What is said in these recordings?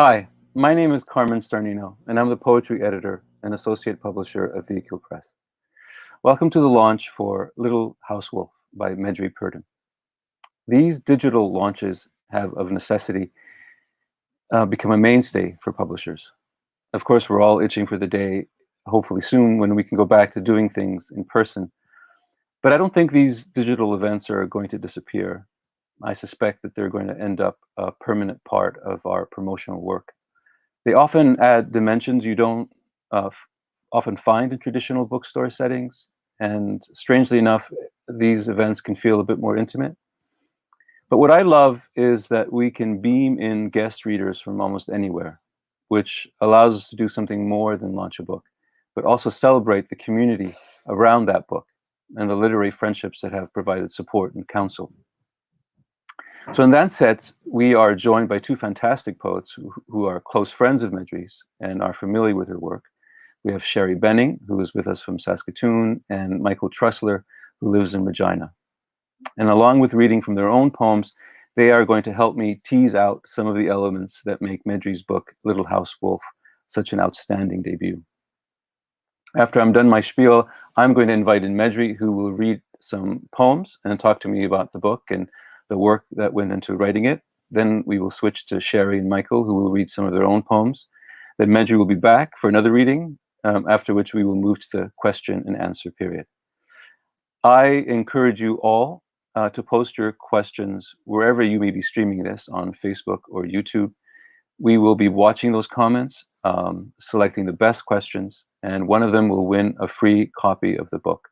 Hi, my name is Carmine Starnino, and I'm the poetry editor and associate publisher of Vehicle Press. Welcome to the launch for Little Housewolf by Medrie Purdham. These digital launches have, of necessity, become a mainstay for publishers. Of course, we're all itching for the day, hopefully soon, when we can go back to doing things in person. But I don't think these digital events are going to disappear. I suspect that they're going to end up a permanent part of our promotional work. They often add dimensions you don't often find in traditional bookstore settings, and strangely enough, these events can feel a bit more intimate. But what I love is that we can beam in guest readers from almost anywhere, which allows us to do something more than launch a book, but also celebrate the community around that book and the literary friendships that have provided support and counsel. So in that sense, we are joined by two fantastic poets who are close friends of Medrie's and are familiar with her work. We have Sheri Benning, who is with us from Saskatoon, and Michael Trussler, who lives in Regina. And along with reading from their own poems, they are going to help me tease out some of the elements that make Medrie's book, Little Housewolf, such an outstanding debut. After I'm done my spiel, I'm going to invite in Medrie, who will read some poems and talk to me about the book and the work that went into writing it. Then we will switch to Sheri and Michael, who will read some of their own poems. Then Medrie will be back for another reading, after which we will move to the question and answer period. I encourage you all to post your questions wherever you may be streaming this, on Facebook or YouTube. We will be watching those comments, selecting the best questions, and one of them will win a free copy of the book.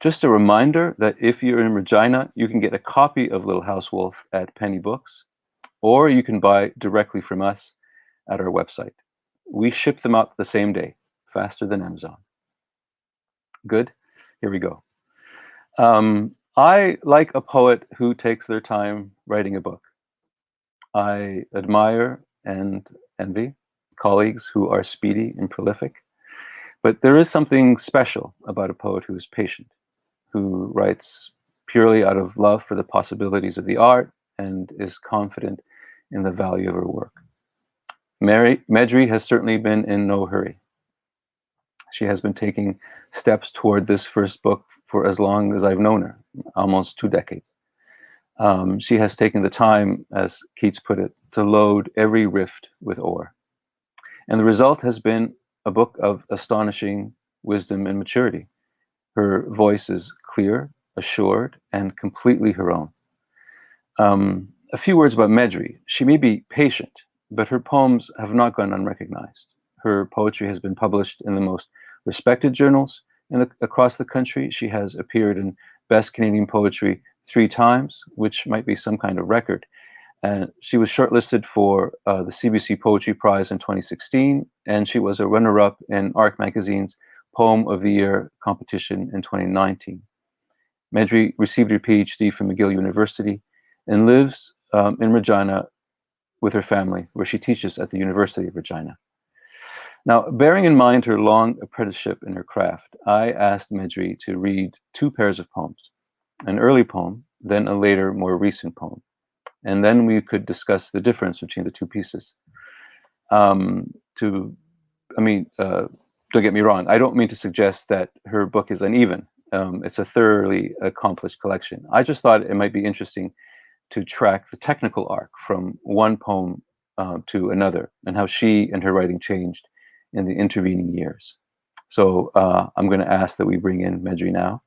Just a reminder that if you're in Regina, you can get a copy of Little Housewolf at Penny Books, or you can buy directly from us at our website. We ship them out the same day, faster than Amazon. Good? Here we go. I like a poet who takes their time writing a book. I admire and envy colleagues who are speedy and prolific, but there is something special about a poet who is patient, who writes purely out of love for the possibilities of the art and is confident in the value of her work. Medrie has certainly been in no hurry. She has been taking steps toward this first book for as long as I've known her, almost 2 decades. She has taken the time, as Keats put it, to load every rift with ore. And the result has been a book of astonishing wisdom and maturity. Her voice is clear, assured, and completely her own. A few words about Medrie. She may be patient, but her poems have not gone unrecognized. Her poetry has been published in the most respected journals across the country. She has appeared in Best Canadian Poetry 3 times, which might be some kind of record. And she was shortlisted for the CBC Poetry Prize in 2016, and she was a runner-up in Arc Magazine's Poem of the Year competition in 2019. Medrie received her PhD from McGill University and lives in Regina with her family, where she teaches at the University of Regina. Now, bearing in mind her long apprenticeship in her craft, I asked Medrie to read 2 pairs of poems, an early poem, then a later, more recent poem. And then we could discuss the difference between the 2 pieces. Don't get me wrong, I don't mean to suggest that her book is uneven. It's a thoroughly accomplished collection. I just thought it might be interesting to track the technical arc from one poem to another, and how she and her writing changed in the intervening years. So I'm going to ask that we bring in Medrie now.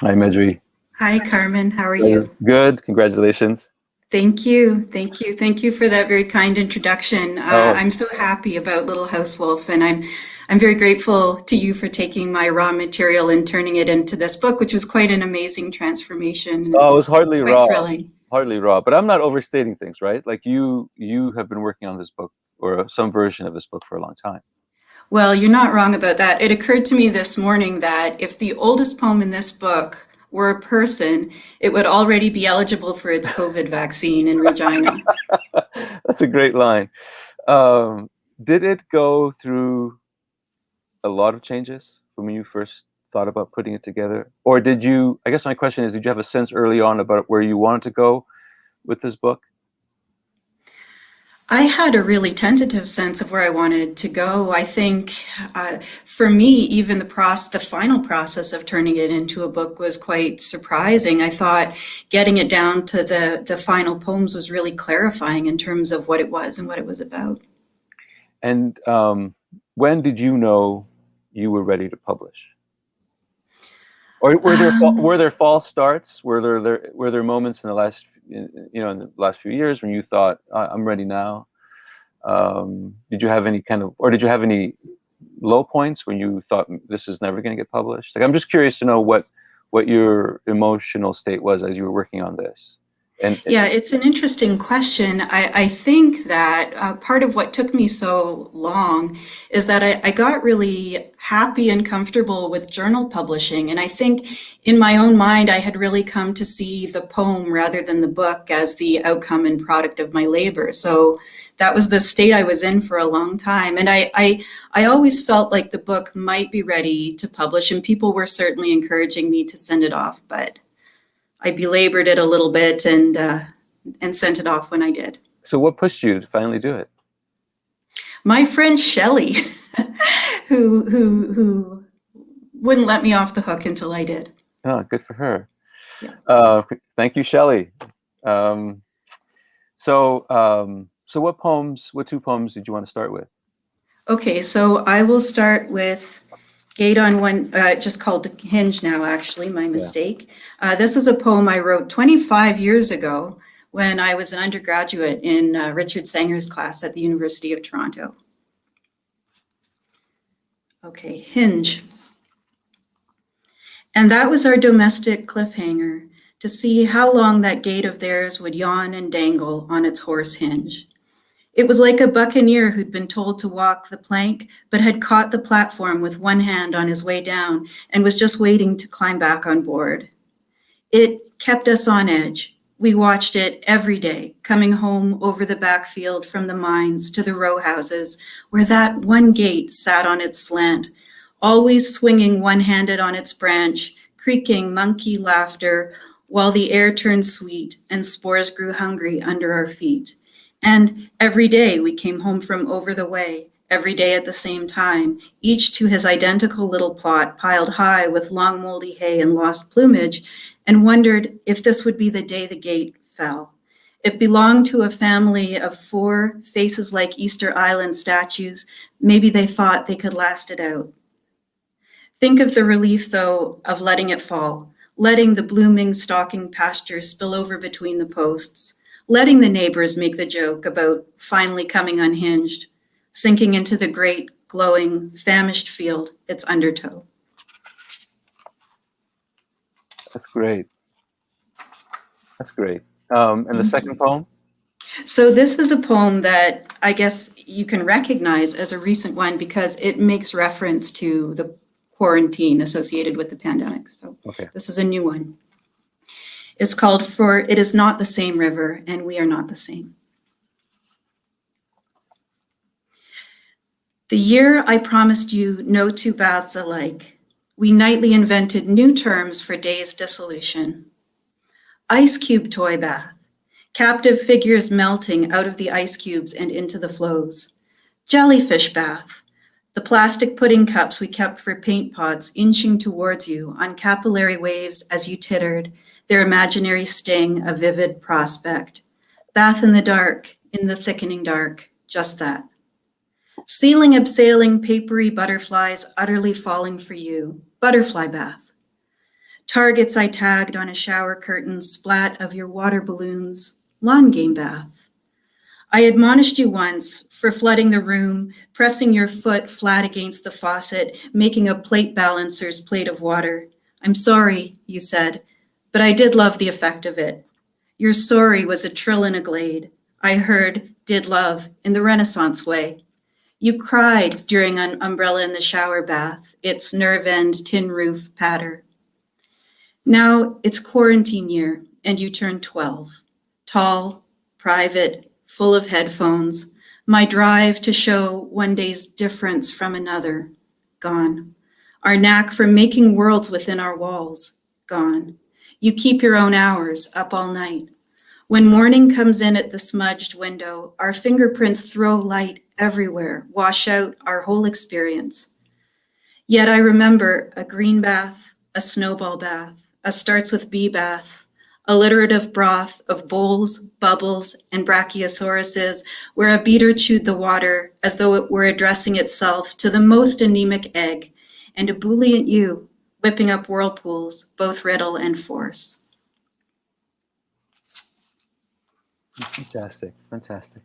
Hi, Medrie. Hi, Carmen. How are you? Good. Congratulations. Thank you. Thank you. Thank you for that very kind introduction. I'm so happy about Little Housewolf, and I'm very grateful to you for taking my raw material and turning it into this book, which was quite an amazing transformation. Oh, it was hardly quite raw. Thrilling. Hardly raw, but I'm not overstating things, right? Like you have been working on this book, or some version of this book, for a long time. Well, you're not wrong about that. It occurred to me this morning that if the oldest poem in this book were a person, it would already be eligible for its COVID vaccine in Regina. That's a great line. Did it go through a lot of changes when you first thought about putting it together? Or did you, I guess my question is, did you have a sense early on about where you wanted to go? with this book? I had a really tentative sense of where I wanted to go. I think for me, even the final process of turning it into a book was quite surprising. I thought getting it down to the final poems was really clarifying in terms of what it was and what it was about. And when did you know you were ready to publish? Or were there false starts? Were there moments in the last in the last few years when you thought, I'm ready now? Did you have any low points when you thought this is never going to get published? Like, I'm just curious to know what your emotional state was as you were working on this. Yeah, it's an interesting question. I think that part of what took me so long is that I got really happy and comfortable with journal publishing. And I think in my own mind, I had really come to see the poem rather than the book as the outcome and product of my labor. So that was the state I was in for a long time. And I always felt like the book might be ready to publish, and people were certainly encouraging me to send it off, but I belabored it a little bit and sent it off when I did. So what pushed you to finally do it? My friend Sheri, who wouldn't let me off the hook until I did. Oh, good for her. Yeah. Thank you, Sheri. So what two poems did you want to start with? Okay, so I will start with Gate on One, just called Hinge now, actually, my mistake. Yeah. This is a poem I wrote 25 years ago when I was an undergraduate in Richard Sanger's class at the University of Toronto. Okay, Hinge. And that was our domestic cliffhanger, to see how long that gate of theirs would yawn and dangle on its horse hinge. It was like a buccaneer who'd been told to walk the plank, but had caught the platform with one hand on his way down and was just waiting to climb back on board. It kept us on edge. We watched it every day, coming home over the backfield from the mines to the row houses, where that one gate sat on its slant, always swinging one-handed on its branch, creaking monkey laughter, while the air turned sweet and spores grew hungry under our feet. And every day we came home from over the way, every day at the same time, each to his identical little plot piled high with long moldy hay and lost plumage, and wondered if this would be the day the gate fell. It belonged to a family of 4 faces like Easter Island statues. Maybe they thought they could last it out. Think of the relief, though, of letting it fall, letting the blooming stalking pasture spill over between the posts, letting the neighbors make the joke about finally coming unhinged, sinking into the great, glowing, famished field, its undertow. That's great. That's great. And the second poem? So this is a poem that I guess you can recognize as a recent one because it makes reference to the quarantine associated with the pandemic. So okay. This is a new one. It's called For It Is Not the Same River, and We Are Not the Same. The year I promised you no 2 baths alike, we nightly invented new terms for day's dissolution. Ice cube toy bath, captive figures melting out of the ice cubes and into the flows. Jellyfish bath, the plastic pudding cups we kept for paint pots inching towards you on capillary waves as you tittered, their imaginary sting a vivid prospect. Bath in the dark, in the thickening dark, just that. Ceiling abseiling papery butterflies utterly falling for you, butterfly bath. Targets I tagged on a shower curtain, splat of your water balloons, lawn game bath. I admonished you once for flooding the room, pressing your foot flat against the faucet, making a plate balancer's plate of water. I'm sorry, you said, but I did love the effect of it. Your sorry was a trill in a glade. I heard, did love, in the Renaissance way. You cried during an umbrella in the shower bath, its nerve end tin roof patter. Now it's quarantine year, and you turn 12. Tall, private, full of headphones. My drive to show one day's difference from another, gone. Our knack for making worlds within our walls, gone. You keep your own hours up all night. When morning comes in at the smudged window, our fingerprints throw light everywhere, wash out our whole experience. Yet I remember a green bath, a snowball bath, a starts with B bath, alliterative broth of bowls, bubbles, and brachiosauruses, where a beater chewed the water as though it were addressing itself to the most anemic egg, and ebullient you, whipping up whirlpools, both riddle and force. Fantastic, fantastic.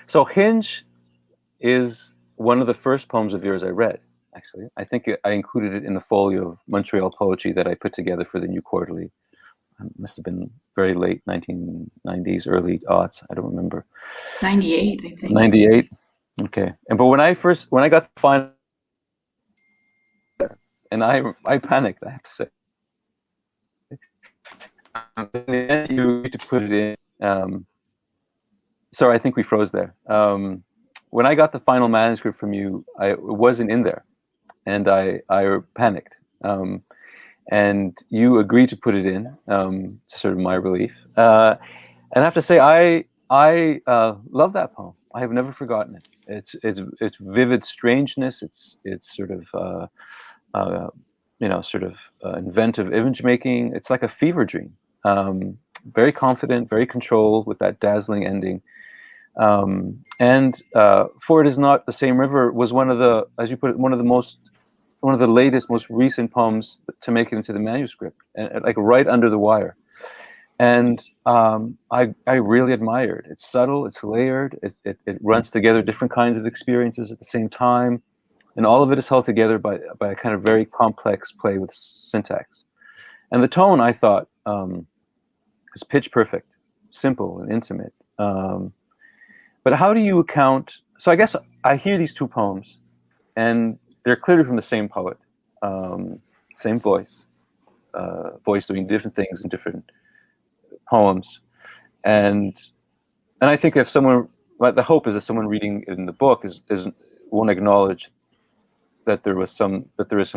So Hinge is one of the first poems of yours I read, actually. I think I included it in the folio of Montreal poetry that I put together for the New Quarterly. It must have been very late 1990s, early aughts. I don't remember. 98, I think. 98. Okay. But when I got the final, and I panicked, I have to say. In the end, you need to put it in. Sorry, I think we froze there. When I got the final manuscript from you, it wasn't in there, and I panicked. And you agreed to put it in, to sort of my relief. And I have to say, I love that poem. I have never forgotten it. It's vivid strangeness. It's sort of inventive image making. It's like a fever dream. Very confident, very controlled, with that dazzling ending. And For It Is Not the Same River was one of the, as you put it, one of the latest, most recent poems to make it into the manuscript, and like right under the wire. And I really admire it. It's subtle, it's layered, it runs together different kinds of experiences at the same time, and all of it is held together by a kind of very complex play with syntax. And the tone, I thought, is pitch perfect, simple and intimate. But how do you account? So I guess I hear these two poems, and they're clearly from the same poet, same voice doing different things in different poems, and I think if someone, like, the hope is that someone reading in the book won't acknowledge that there is some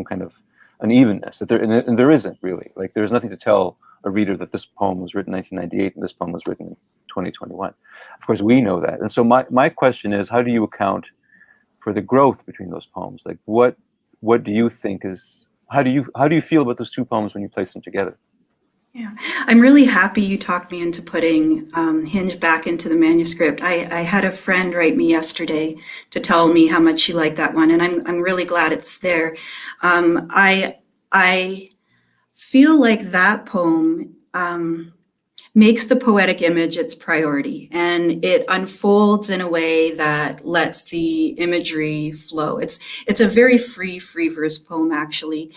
kind of unevenness, and there isn't really. Like, there's nothing to tell a reader that this poem was written in 1998 and this poem was written in 2021. Of course, we know that, and so my question is, how do you account for the growth between those poems? Like, what do you think is, how do you feel about those two poems when you place them together? Yeah, I'm really happy you talked me into putting Hinge back into the manuscript. I had a friend write me yesterday to tell me how much she liked that one, and I'm really glad it's there. I feel like that poem makes the poetic image its priority, and it unfolds in a way that lets the imagery flow. It's a very free verse poem, actually.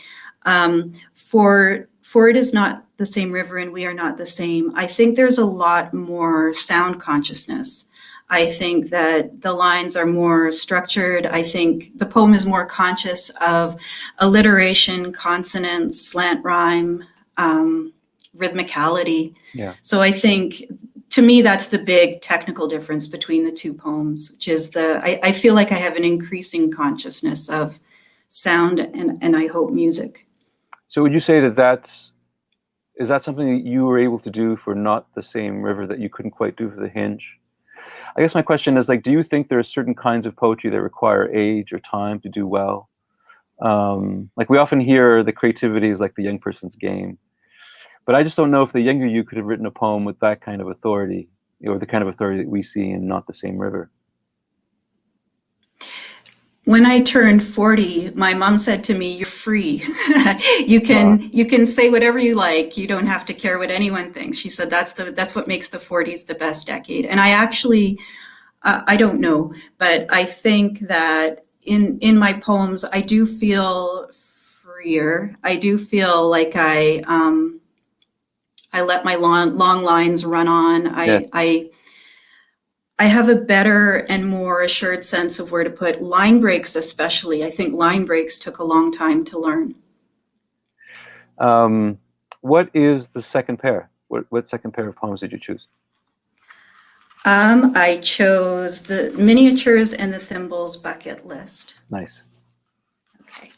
For It Is Not the Same River and We Are Not the Same, I think there's a lot more sound consciousness. I think that the lines are more structured. I think the poem is more conscious of alliteration, consonants, slant rhyme, rhythmicality. Yeah. So I think, to me, that's the big technical difference between the two poems, which is I feel like I have an increasing consciousness of sound and I hope music. So would you say is that something that you were able to do for Not the Same River that you couldn't quite do for the Hinge? I guess my question is, like, do you think there are certain kinds of poetry that require age or time to do well? Like, we often hear the creativity is like the young person's game, but I just don't know if the younger you could have written a poem with that kind of authority, or the kind of authority that we see in Not the Same River. When I turned 40, my mom said to me, "You're free. You can say whatever you like. You don't have to care what anyone thinks." She said that's what makes the 40s the best decade. And I actually, I don't know, but I think that in my poems, I do feel freer. I do feel like I let my long lines run on. Yes. I have a better and more assured sense of where to put line breaks, especially. I think line breaks took a long time to learn. What is the second pair? What second pair of poems did you choose? I chose the Miniatures and the Thimbles bucket list. Nice. Okay.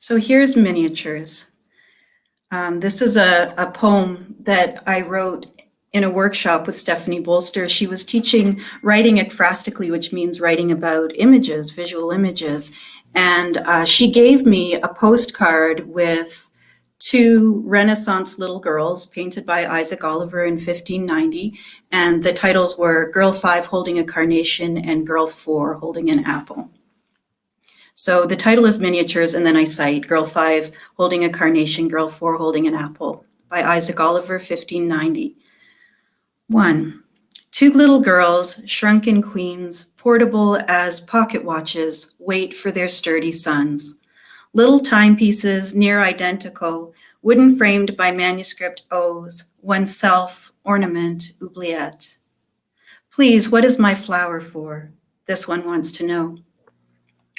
So here's Miniatures. This is a poem that I wrote in a workshop with Stephanie Bolster. She was teaching writing ekphrastically, which means writing about images, visual images. And she gave me a postcard with 2 Renaissance little girls painted by Isaac Oliver in 1590. And the titles were Girl 5 holding a carnation and Girl 4 holding an apple. So the title is Miniatures, and then I cite Girl 5 holding a carnation, Girl 4 holding an apple by Isaac Oliver, 1590. 1. 2 little girls, shrunken queens, portable as pocket watches, wait for their sturdy sons. Little timepieces, near identical, wooden framed by manuscript O's, oneself, ornament, oubliette. Please, what is my flower for? This one wants to know.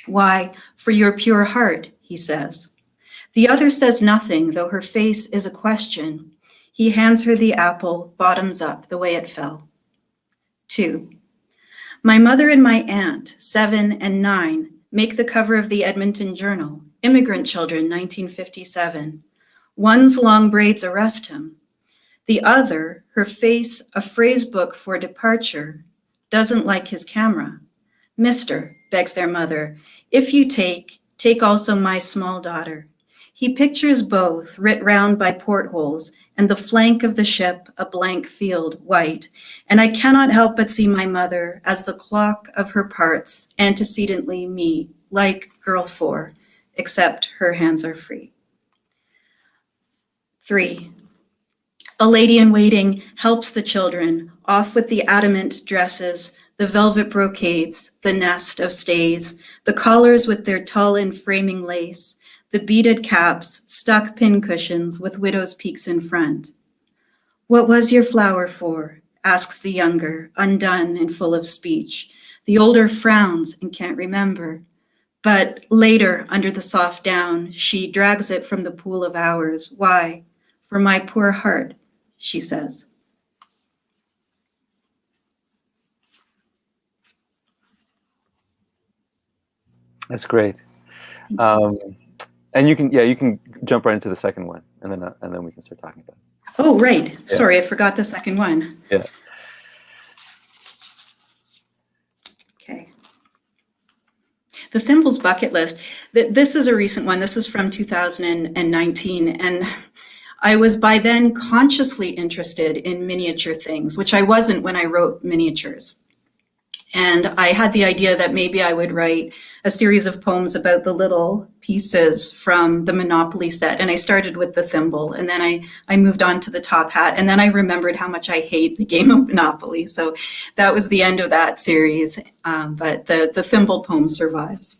Why, for your pure heart, he says. The other says nothing, though her face is a question. He hands her the apple, bottoms up, the way it fell. 2. My mother and my aunt, 7 and 9, make the cover of the Edmonton Journal, Immigrant Children, 1957. One's long braids arrest him. The other, her face a phrase book for departure, doesn't like his camera. Mister, begs their mother, if you take also my small daughter. He pictures both, writ round by portholes, and the flank of the ship a blank field, white, and I cannot help but see my mother as the clock of her parts, antecedently me, like Girl 4, except her hands are free. 3. A lady in waiting helps the children, off with the adamant dresses, the velvet brocades, the nest of stays, the collars with their tulle and framing lace, the beaded caps, stuck pincushions with widow's peaks in front. What was your flower for? Asks the younger, undone and full of speech. The older frowns and can't remember. But later, under the soft down, she drags it from the pool of hours. Why? For my poor heart, she says. That's great. And you can jump right into the second one, and then we can start talking about it. Oh, right. Yeah. Sorry, I forgot the second one. Yeah. Okay. The Thimbles bucket list. This is a recent one. This is from 2019, and I was by then consciously interested in miniature things, which I wasn't when I wrote Miniatures. And I had the idea that maybe I would write a series of poems about the little pieces from the Monopoly set. And I started with the thimble, and then I moved on to the top hat. And then I remembered how much I hate the game of Monopoly. So that was the end of that series. But the thimble poem survives.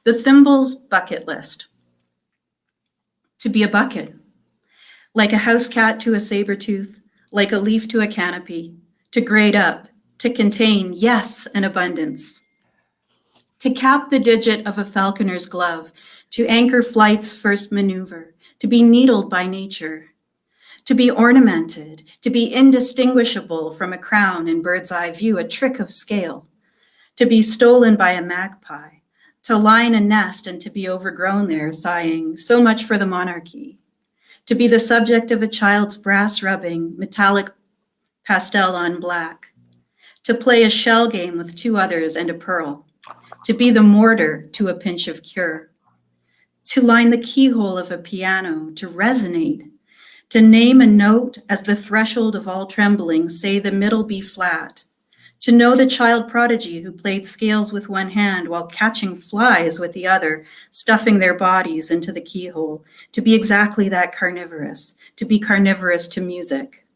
The Thimbles bucket list. To be a bucket, like a house cat to a saber tooth, like a leaf to a canopy, to grade up, to contain, yes, an abundance. To cap the digit of a falconer's glove, to anchor flight's first maneuver, to be needled by nature, to be ornamented, to be indistinguishable from a crown in bird's eye view, a trick of scale, to be stolen by a magpie, to line a nest and to be overgrown there, sighing, so much for the monarchy, to be the subject of a child's brass rubbing, metallic pastel on black, to play a shell game with 2 others and a pearl, to be the mortar to a pinch of cure, to line the keyhole of a piano, to resonate, to name a note as the threshold of all trembling, say the middle B flat, to know the child prodigy who played scales with one hand while catching flies with the other, stuffing their bodies into the keyhole, to be exactly that carnivorous, to be carnivorous to music,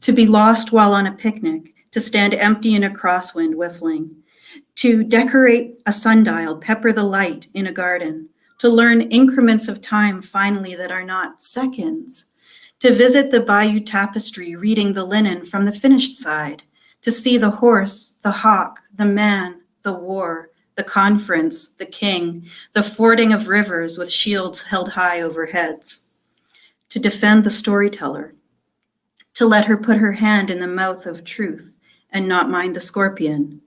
to be lost while on a picnic, to stand empty in a crosswind whiffling, to decorate a sundial, pepper the light in a garden, to learn increments of time finally that are not seconds, to visit the bayou tapestry, reading the linen from the finished side, to see the horse, the hawk, the man, the war, the conference, the king, the fording of rivers with shields held high over heads, to defend the storyteller, to let her put her hand in the mouth of truth and not mind the scorpion,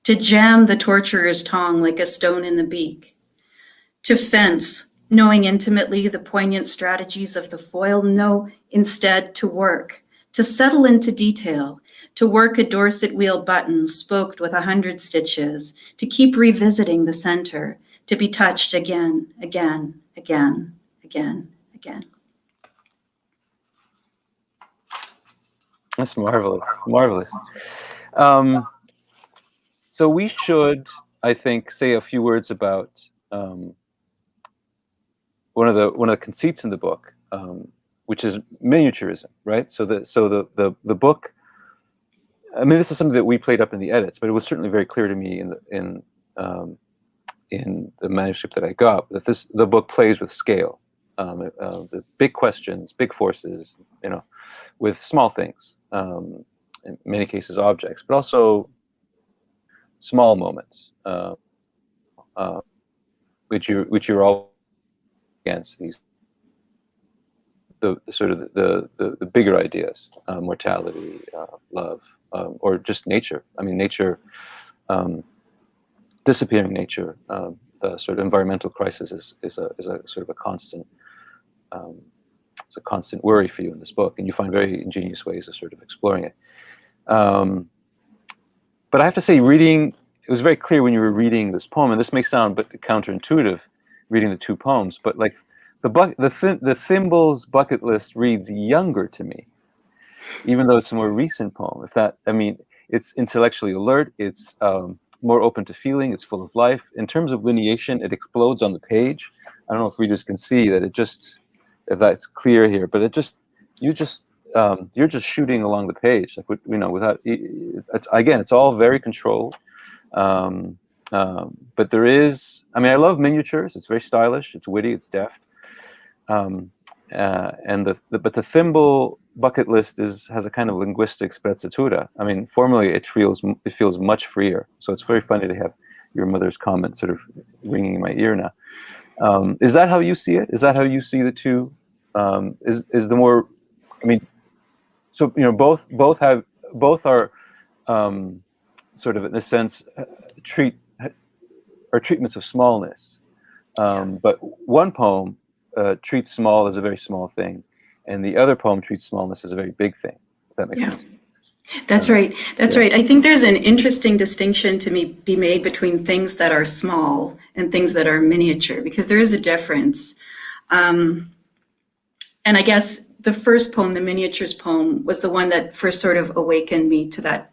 to jam the torturer's tongue like a stone in the beak, to fence knowing intimately the poignant strategies of the foil. No, instead to work, to settle into detail, to work a Dorset wheel button spoked with 100 stitches, to keep revisiting the center, to be touched again, again, again, again, again. That's marvelous, marvelous. So we should, I think, say a few words about one of the conceits in the book, which is miniaturism, right? So the book. I mean, this is something that we played up in the edits, but it was certainly very clear to me in the manuscript that I got that the book plays with scale, the big questions, big forces, you know, with small things, in many cases objects, but also small moments, which you're all against these the sort of the bigger ideas, mortality, love, or just nature. I mean, nature, disappearing nature, the sort of environmental crisis is a sort of a constant. It's a constant worry for you in this book, and you find very ingenious ways of sort of exploring it. But I have to say, it was very clear when you were reading this poem, and this may sound a bit counterintuitive, reading the two poems, but like the Thimbles bucket list reads younger to me, even though it's a more recent poem. I mean, it's intellectually alert, it's more open to feeling, it's full of life. In terms of lineation, it explodes on the page. I don't know if readers can see that if that's clear here, but you're just shooting along the page, like, you know, it's all very controlled. But there is, I mean, I love miniatures. It's very stylish, it's witty, it's deft. But the thimble bucket list has a kind of linguistic sprezzatura. I mean, formally it feels much freer. So it's very funny to have your mother's comment sort of ringing in my ear now. Is that how you see it? Is that how you see the two? Is the more, I mean, so, you know, both are sort of, in a sense, treatments of smallness. But one poem treats small as a very small thing, and the other poem treats smallness as a very big thing. If that makes sense. That's right. That's right. I think there's an interesting distinction to be made between things that are small and things that are miniature, because there is a difference. And I guess the first poem, the miniatures poem, was the one that first sort of awakened me to that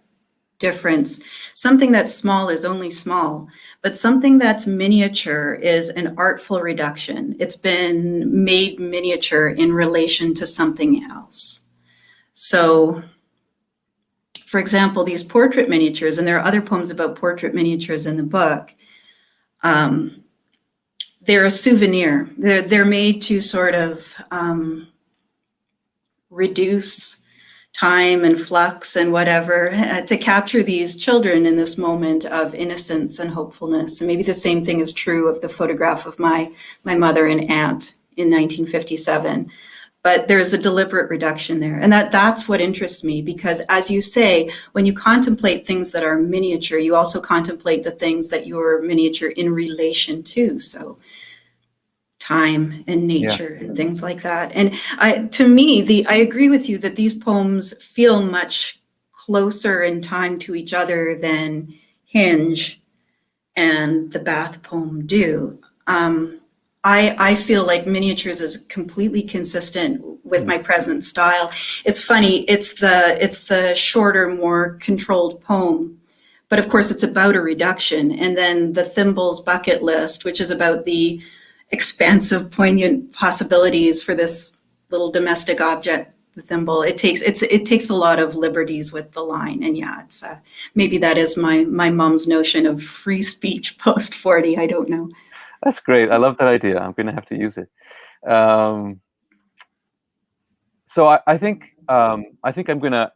difference. Something that's small is only small, but something that's miniature is an artful reduction. It's been made miniature in relation to something else. So, for example, these portrait miniatures, and there are other poems about portrait miniatures in the book, they're a souvenir. They're made to sort of reduce time and flux and whatever, to capture these children in this moment of innocence and hopefulness. And maybe the same thing is true of the photograph of my mother and aunt in 1957. But there's a deliberate reduction there. And that's what interests me, because as you say, when you contemplate things that are miniature, you also contemplate the things that you're miniature in relation to. So time and nature and things like that. And to me, I agree with you that these poems feel much closer in time to each other than Hinge and the Bath poem do. I feel like Miniatures is completely consistent with my present style. It's funny, it's the shorter, more controlled poem, but of course it's about a reduction. And then the Thimbles bucket list, which is about the expansive, poignant possibilities for this little domestic object, the thimble. It takes a lot of liberties with the line, and it's maybe that is my mom's notion of free speech post 40. I don't know. That's great. I love that idea. I'm going to have to use it. So I think I'm going to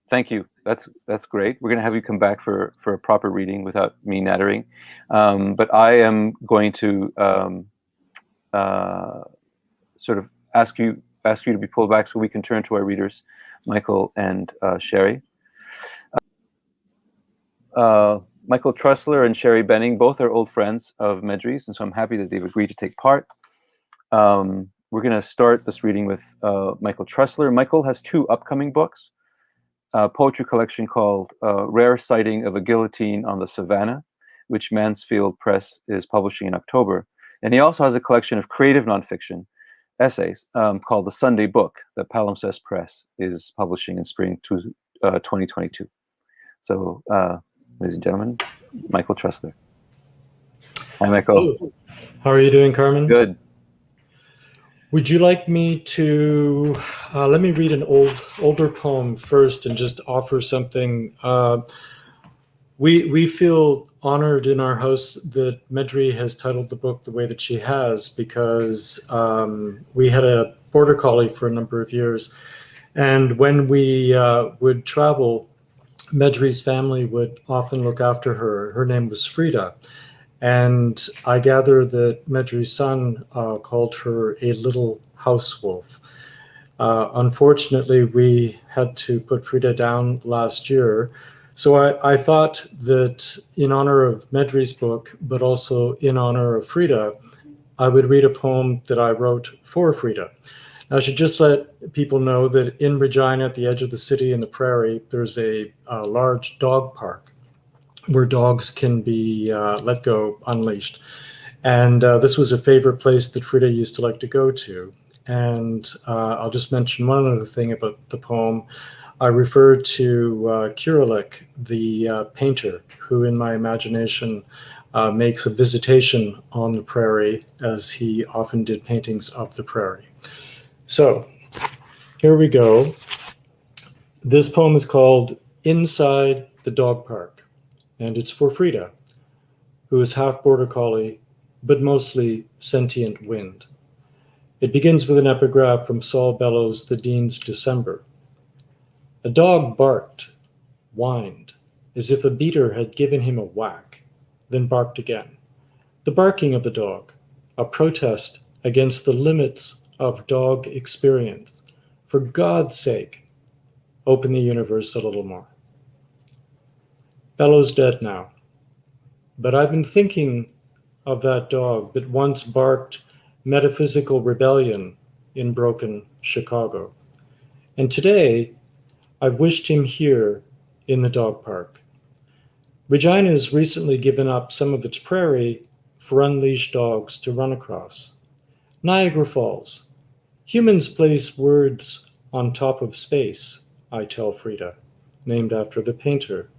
thank you. That's great. We're going to have you come back for a proper reading without me nattering. But I am going to sort of ask you to be pulled back so we can turn to our readers, Michael and Sheri. Michael Trussler and Sheri Benning both are old friends of Medrie's, and so I'm happy that they've agreed to take part. We're going to start this reading with Michael Tressler. Michael has 2 upcoming books, a poetry collection called Rare Sighting of a Guillotine on the Savannah, which Mansfield Press is publishing in October. And he also has a collection of creative nonfiction essays called The Sunday Book that Palimpsest Press is publishing in spring 2022. So, ladies and gentlemen, Michael Tressler. Hi, Michael. Oh, how are you doing, Carmen? Good. Would you like me to let me read an older poem first and just offer something? We feel honored in our house that Medrie has titled the book the way that she has, because we had a border collie for a number of years, and when we would travel, Medrie's family would often look after her. Her name was Frida. And I gather that Medrie's son called her a little housewolf. Unfortunately, we had to put Frida down last year. So I thought that in honor of Medrie's book, but also in honor of Frida, I would read a poem that I wrote for Frida. Now, I should just let people know that in Regina, at the edge of the city in the prairie, there's a large dog park where dogs can be let go, unleashed. And this was a favorite place that Frida used to like to go to. And I'll just mention one other thing about the poem. I referred to Kurelik, the painter, who in my imagination makes a visitation on the prairie, as he often did paintings of the prairie. So here we go. This poem is called Inside the Dog Park. And it's for Frida, who is half border collie, but mostly sentient wind. It begins with an epigraph from Saul Bellows' The Dean's December. A dog barked, whined, as if a beater had given him a whack, then barked again. The barking of the dog, a protest against the limits of dog experience. For God's sake, open the universe a little more. Bellows dead now, but I've been thinking of that dog that once barked metaphysical rebellion in broken Chicago. And today, I've wished him here in the dog park. Regina has recently given up some of its prairie for unleashed dogs to run across. Niagara Falls. Humans place words on top of space, I tell Frida, named after the painter.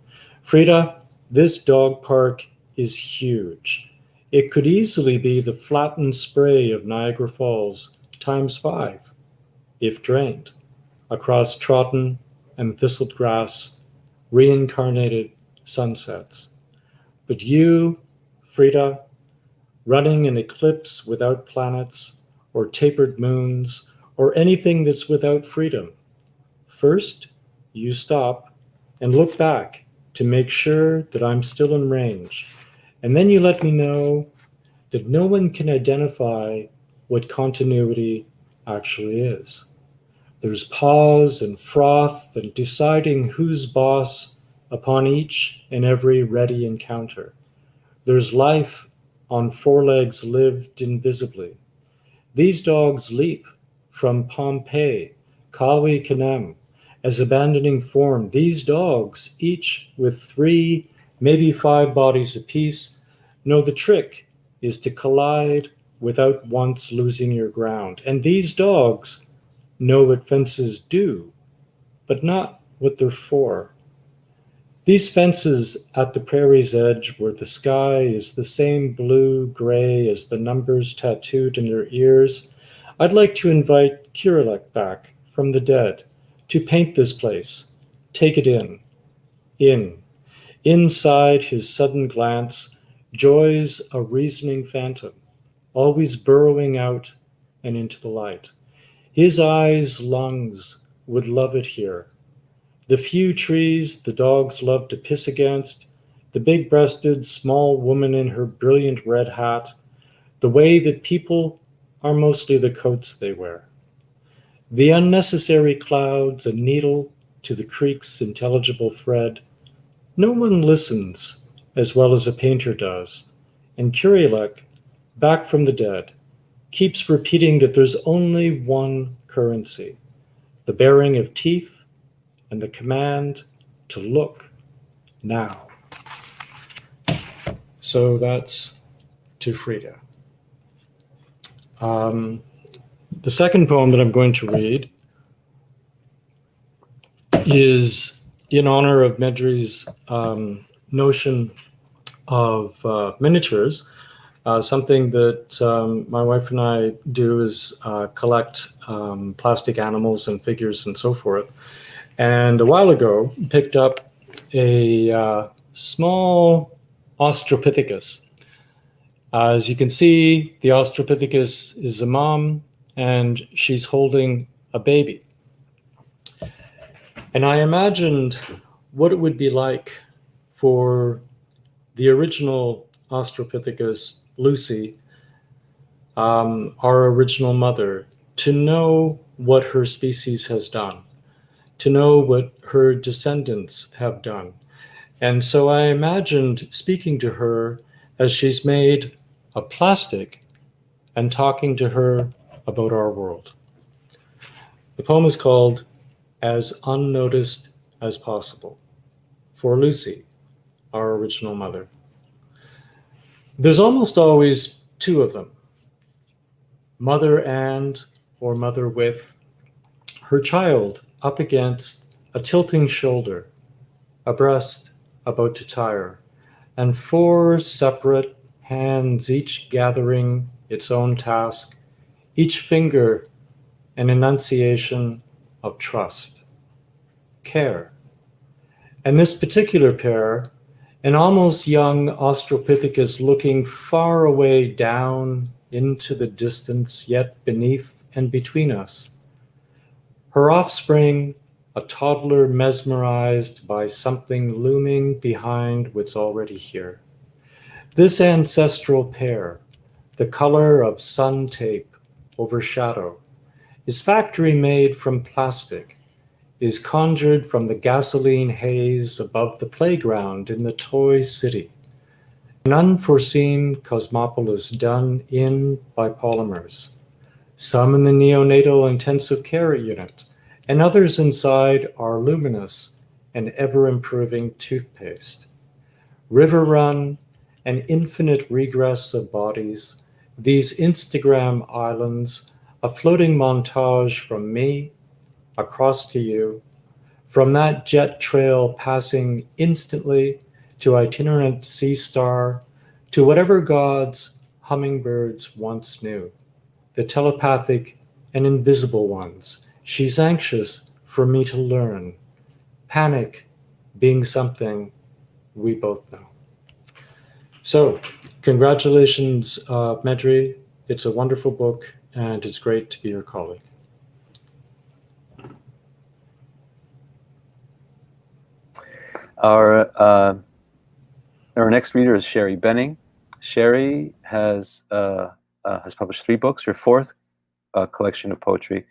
Frida, this dog park is huge. It could easily be the flattened spray of Niagara Falls times 5, if drained, across trodden and thistled grass, reincarnated sunsets. But you, Frida, running an eclipse without planets or tapered moons or anything that's without freedom. First, you stop and look back to make sure that I'm still in range. And then you let me know that no one can identify what continuity actually is. There's pause and froth and deciding who's boss upon each and every ready encounter. There's life on 4 legs lived invisibly. These dogs leap from Pompeii, Kawi Kanem, as abandoning form. These dogs, each with 3, maybe 5 bodies apiece, know the trick is to collide without once losing your ground. And these dogs know what fences do, but not what they're for. These fences at the prairie's edge, where the sky is the same blue-gray as the numbers tattooed in their ears, I'd like to invite Kurelik back from the dead to paint this place, take it in. Inside his sudden glance, joy's a reasoning phantom, always burrowing out and into the light. His eyes' lungs would love it here. The few trees the dogs love to piss against, the big-breasted small woman in her brilliant red hat, the way that people are mostly the coats they wear. The unnecessary clouds, a needle to the creek's intelligible thread. No one listens as well as a painter does. And Kurelik, back from the dead, keeps repeating that there's only one currency, the baring of teeth and the command to look now. So that's to Frida. The second poem that I'm going to read is in honor of Medrie's notion of miniatures. Something that my wife and I do is collect plastic animals and figures and so forth. And a while ago, picked up a small Australopithecus. As you can see, the Australopithecus is a mom, and she's holding a baby. And I imagined what it would be like for the original Australopithecus, Lucy, our original mother, to know what her species has done, to know what her descendants have done. And so I imagined speaking to her as she's made of plastic and talking to her about our world. The poem is called As Unnoticed as Possible, for Lucy, our original mother. There's almost always two of them, mother and or mother with her child up against a tilting shoulder, a breast about to tire, and four separate hands, each gathering its own task, each finger an enunciation of trust, care. And this particular pair, an almost young Australopithecus looking far away down into the distance, yet beneath and between us. Her offspring, a toddler mesmerized by something looming behind what's already here. This ancestral pair, the color of sun tape over shadow, is factory made from plastic, is conjured from the gasoline haze above the playground in the toy city. An unforeseen cosmopolis done in by polymers, some in the neonatal intensive care unit, and others inside our luminous and ever-improving toothpaste. River run, an infinite regress of bodies, these Instagram islands, a floating montage from me across to you, from that jet trail passing instantly to itinerant sea star, to whatever gods hummingbirds once knew, the telepathic and invisible ones. She's anxious for me to learn, panic being something we both know. So, congratulations, Medrie. It's a wonderful book, and it's great to be your colleague. Our next reader is Sheri Benning. Sheri has published 3 books. Her 4th collection of poetry,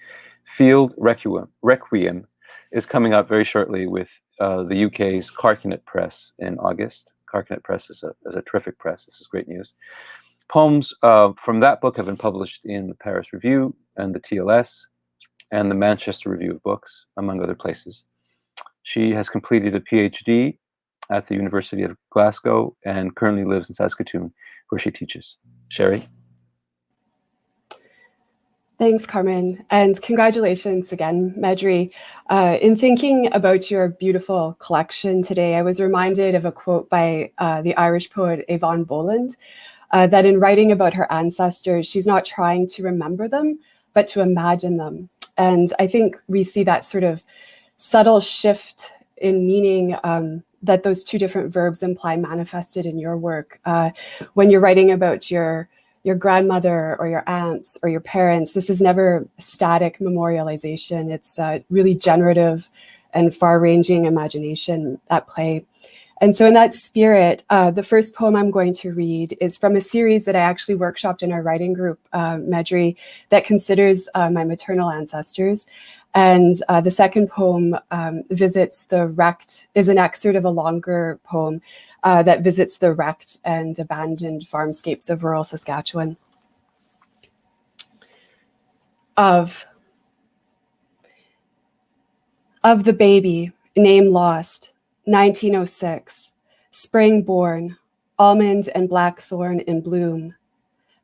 Field Requiem, is coming out very shortly with the UK's Carcanet Press in August. Carcanet Press is a terrific press. This is great news. Poems from that book have been published in the Paris Review and the TLS and the Manchester Review of Books, among other places. She has completed a PhD at the University of Glasgow and currently lives in Saskatoon, where she teaches. Sheri? Thanks, Carmen, and congratulations again, Medrie. In thinking about your beautiful collection today, I was reminded of a quote by the Irish poet Yvonne Boland, that in writing about her ancestors, she's not trying to remember them, but to imagine them. And I think we see that sort of subtle shift in meaning that those two different verbs imply manifested in your work. When you're writing about your grandmother or your aunts or your parents, this is never static memorialization. It's really generative and far-ranging imagination at play. And so in that spirit, the first poem I'm going to read is from a series that I actually workshopped in our writing group, Medrie, that considers my maternal ancestors. And the second poem is an excerpt of a longer poem that visits the wrecked and abandoned farmscapes of rural Saskatchewan. Of the baby, name lost, 1906, spring born, almond and blackthorn in bloom,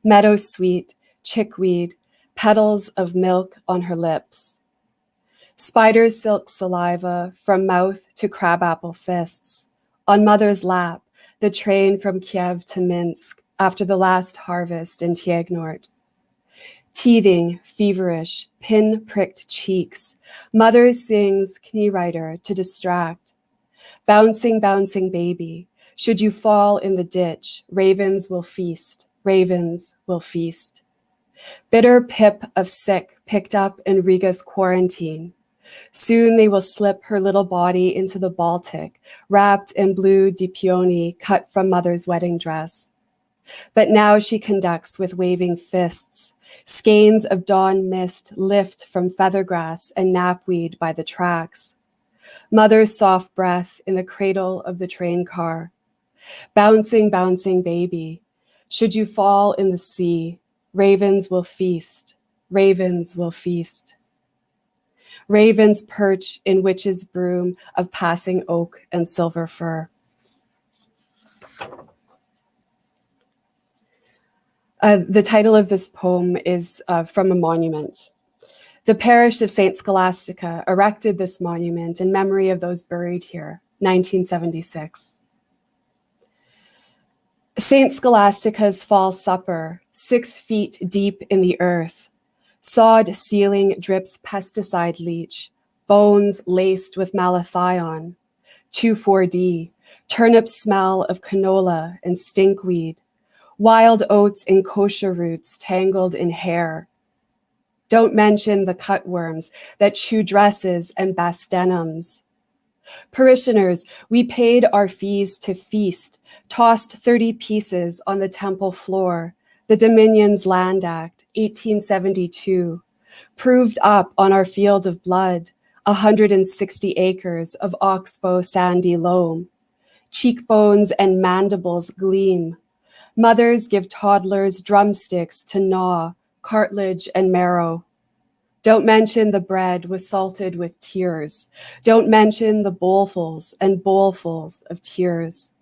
meadow sweet, chickweed, petals of milk on her lips. Spider silk saliva from mouth to crabapple fists. On mother's lap, the train from Kiev to Minsk after the last harvest in Tiegnort. Teething, feverish, pin-pricked cheeks. Mother sings Knierider to distract. Bouncing, bouncing baby. Should you fall in the ditch, ravens will feast. Ravens will feast. Bitter pip of sick picked up in Riga's quarantine. Soon they will slip her little body into the Baltic, wrapped in blue di pioni cut from mother's wedding dress. But now she conducts with waving fists. Skeins of dawn mist lift from feathergrass and knapweed by the tracks. Mother's soft breath in the cradle of the train car. Bouncing, bouncing baby. Should you fall in the sea, ravens will feast. Ravens will feast. Ravens perch in witch's broom of passing oak and silver fir. The title of this poem is from a monument. The parish of St. Scholastica erected this monument in memory of those buried here, 1976. St. Scholastica's fall supper, 6 feet deep in the earth. Sod ceiling drips pesticide leach, bones laced with malathion. 2,4-D, turnip smell of canola and stinkweed. Wild oats and kosher roots tangled in hair. Don't mention the cutworms that chew dresses and basteniums. Parishioners, we paid our fees to feast, tossed 30 pieces on the temple floor, the Dominion's Land Act, 1872, proved up on our field of blood, 160 acres of oxbow sandy loam. Cheekbones and mandibles gleam. Mothers give toddlers drumsticks to gnaw, cartilage and marrow. Don't mention the bread was salted with tears. Don't mention the bowlfuls and bowlfuls of tears.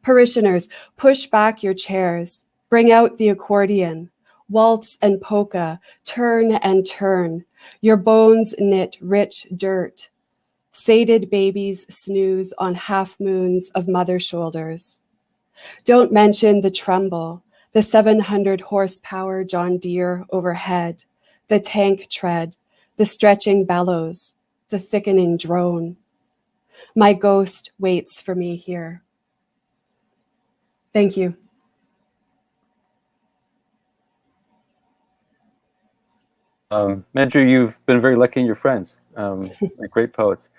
Parishioners, push back your chairs. Bring out the accordion. Waltz and polka, turn and turn. Your bones knit rich dirt. Sated babies snooze on half moons of mother shoulders. Don't mention the tremble, the 700 horsepower John Deere overhead, the tank tread, the stretching bellows, the thickening drone. My ghost waits for me here. Thank you. Medrie, you've been very lucky in your friends. They're great poets.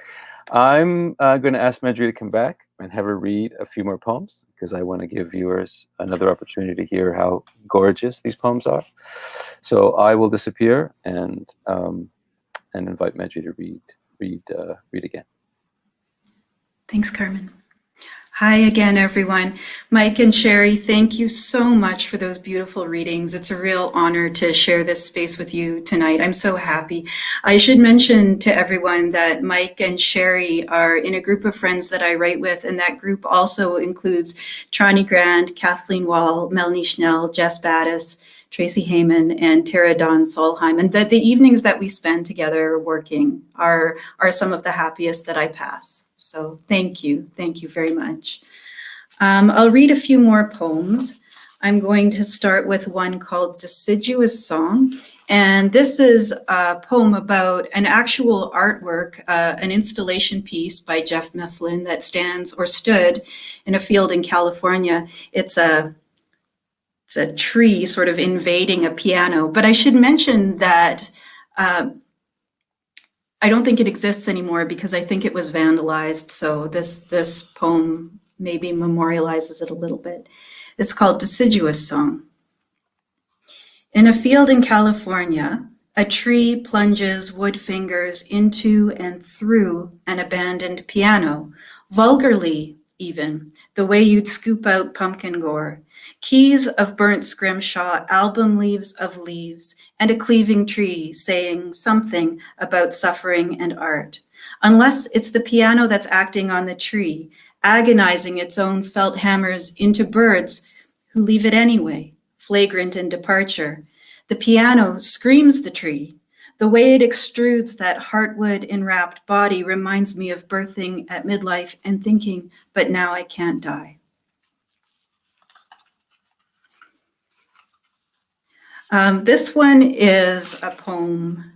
I'm going to ask Medrie to come back and have her read a few more poems because I want to give viewers another opportunity to hear how gorgeous these poems are. So I will disappear and invite Medrie to read again. Thanks, Carmen. Hi again, everyone. Mike and Sheri, thank you so much for those beautiful readings. It's a real honor to share this space with you tonight. I'm so happy. I should mention to everyone that Mike and Sheri are in a group of friends that I write with, and that group also includes Trani Grand, Kathleen Wall, Melanie Schnell, Jess Battis, Tracy Heyman, and Tara Dawn Solheim. And the evenings that we spend together working are some of the happiest that I pass. So thank you very much. I'll read a few more poems. I'm going to start with one called Deciduous Song. And this is a poem about an actual artwork, an installation piece by Jeff Mifflin that stands or stood in a field in California. It's a tree sort of invading a piano. But I should mention that I don't think it exists anymore because I think it was vandalized. So this poem maybe memorializes it a little bit. It's called Deciduous Song. In a field in California, a tree plunges wood fingers into and through an abandoned piano, vulgarly even, the way you'd scoop out pumpkin gore, keys of burnt scrimshaw, album leaves of leaves, and a cleaving tree saying something about suffering and art. Unless it's the piano that's acting on the tree, agonizing its own felt hammers into birds who leave it anyway, flagrant in departure. The piano screams the tree. The way it extrudes that heartwood-enwrapped body reminds me of birthing at midlife and thinking, but now I can't die. This one is a poem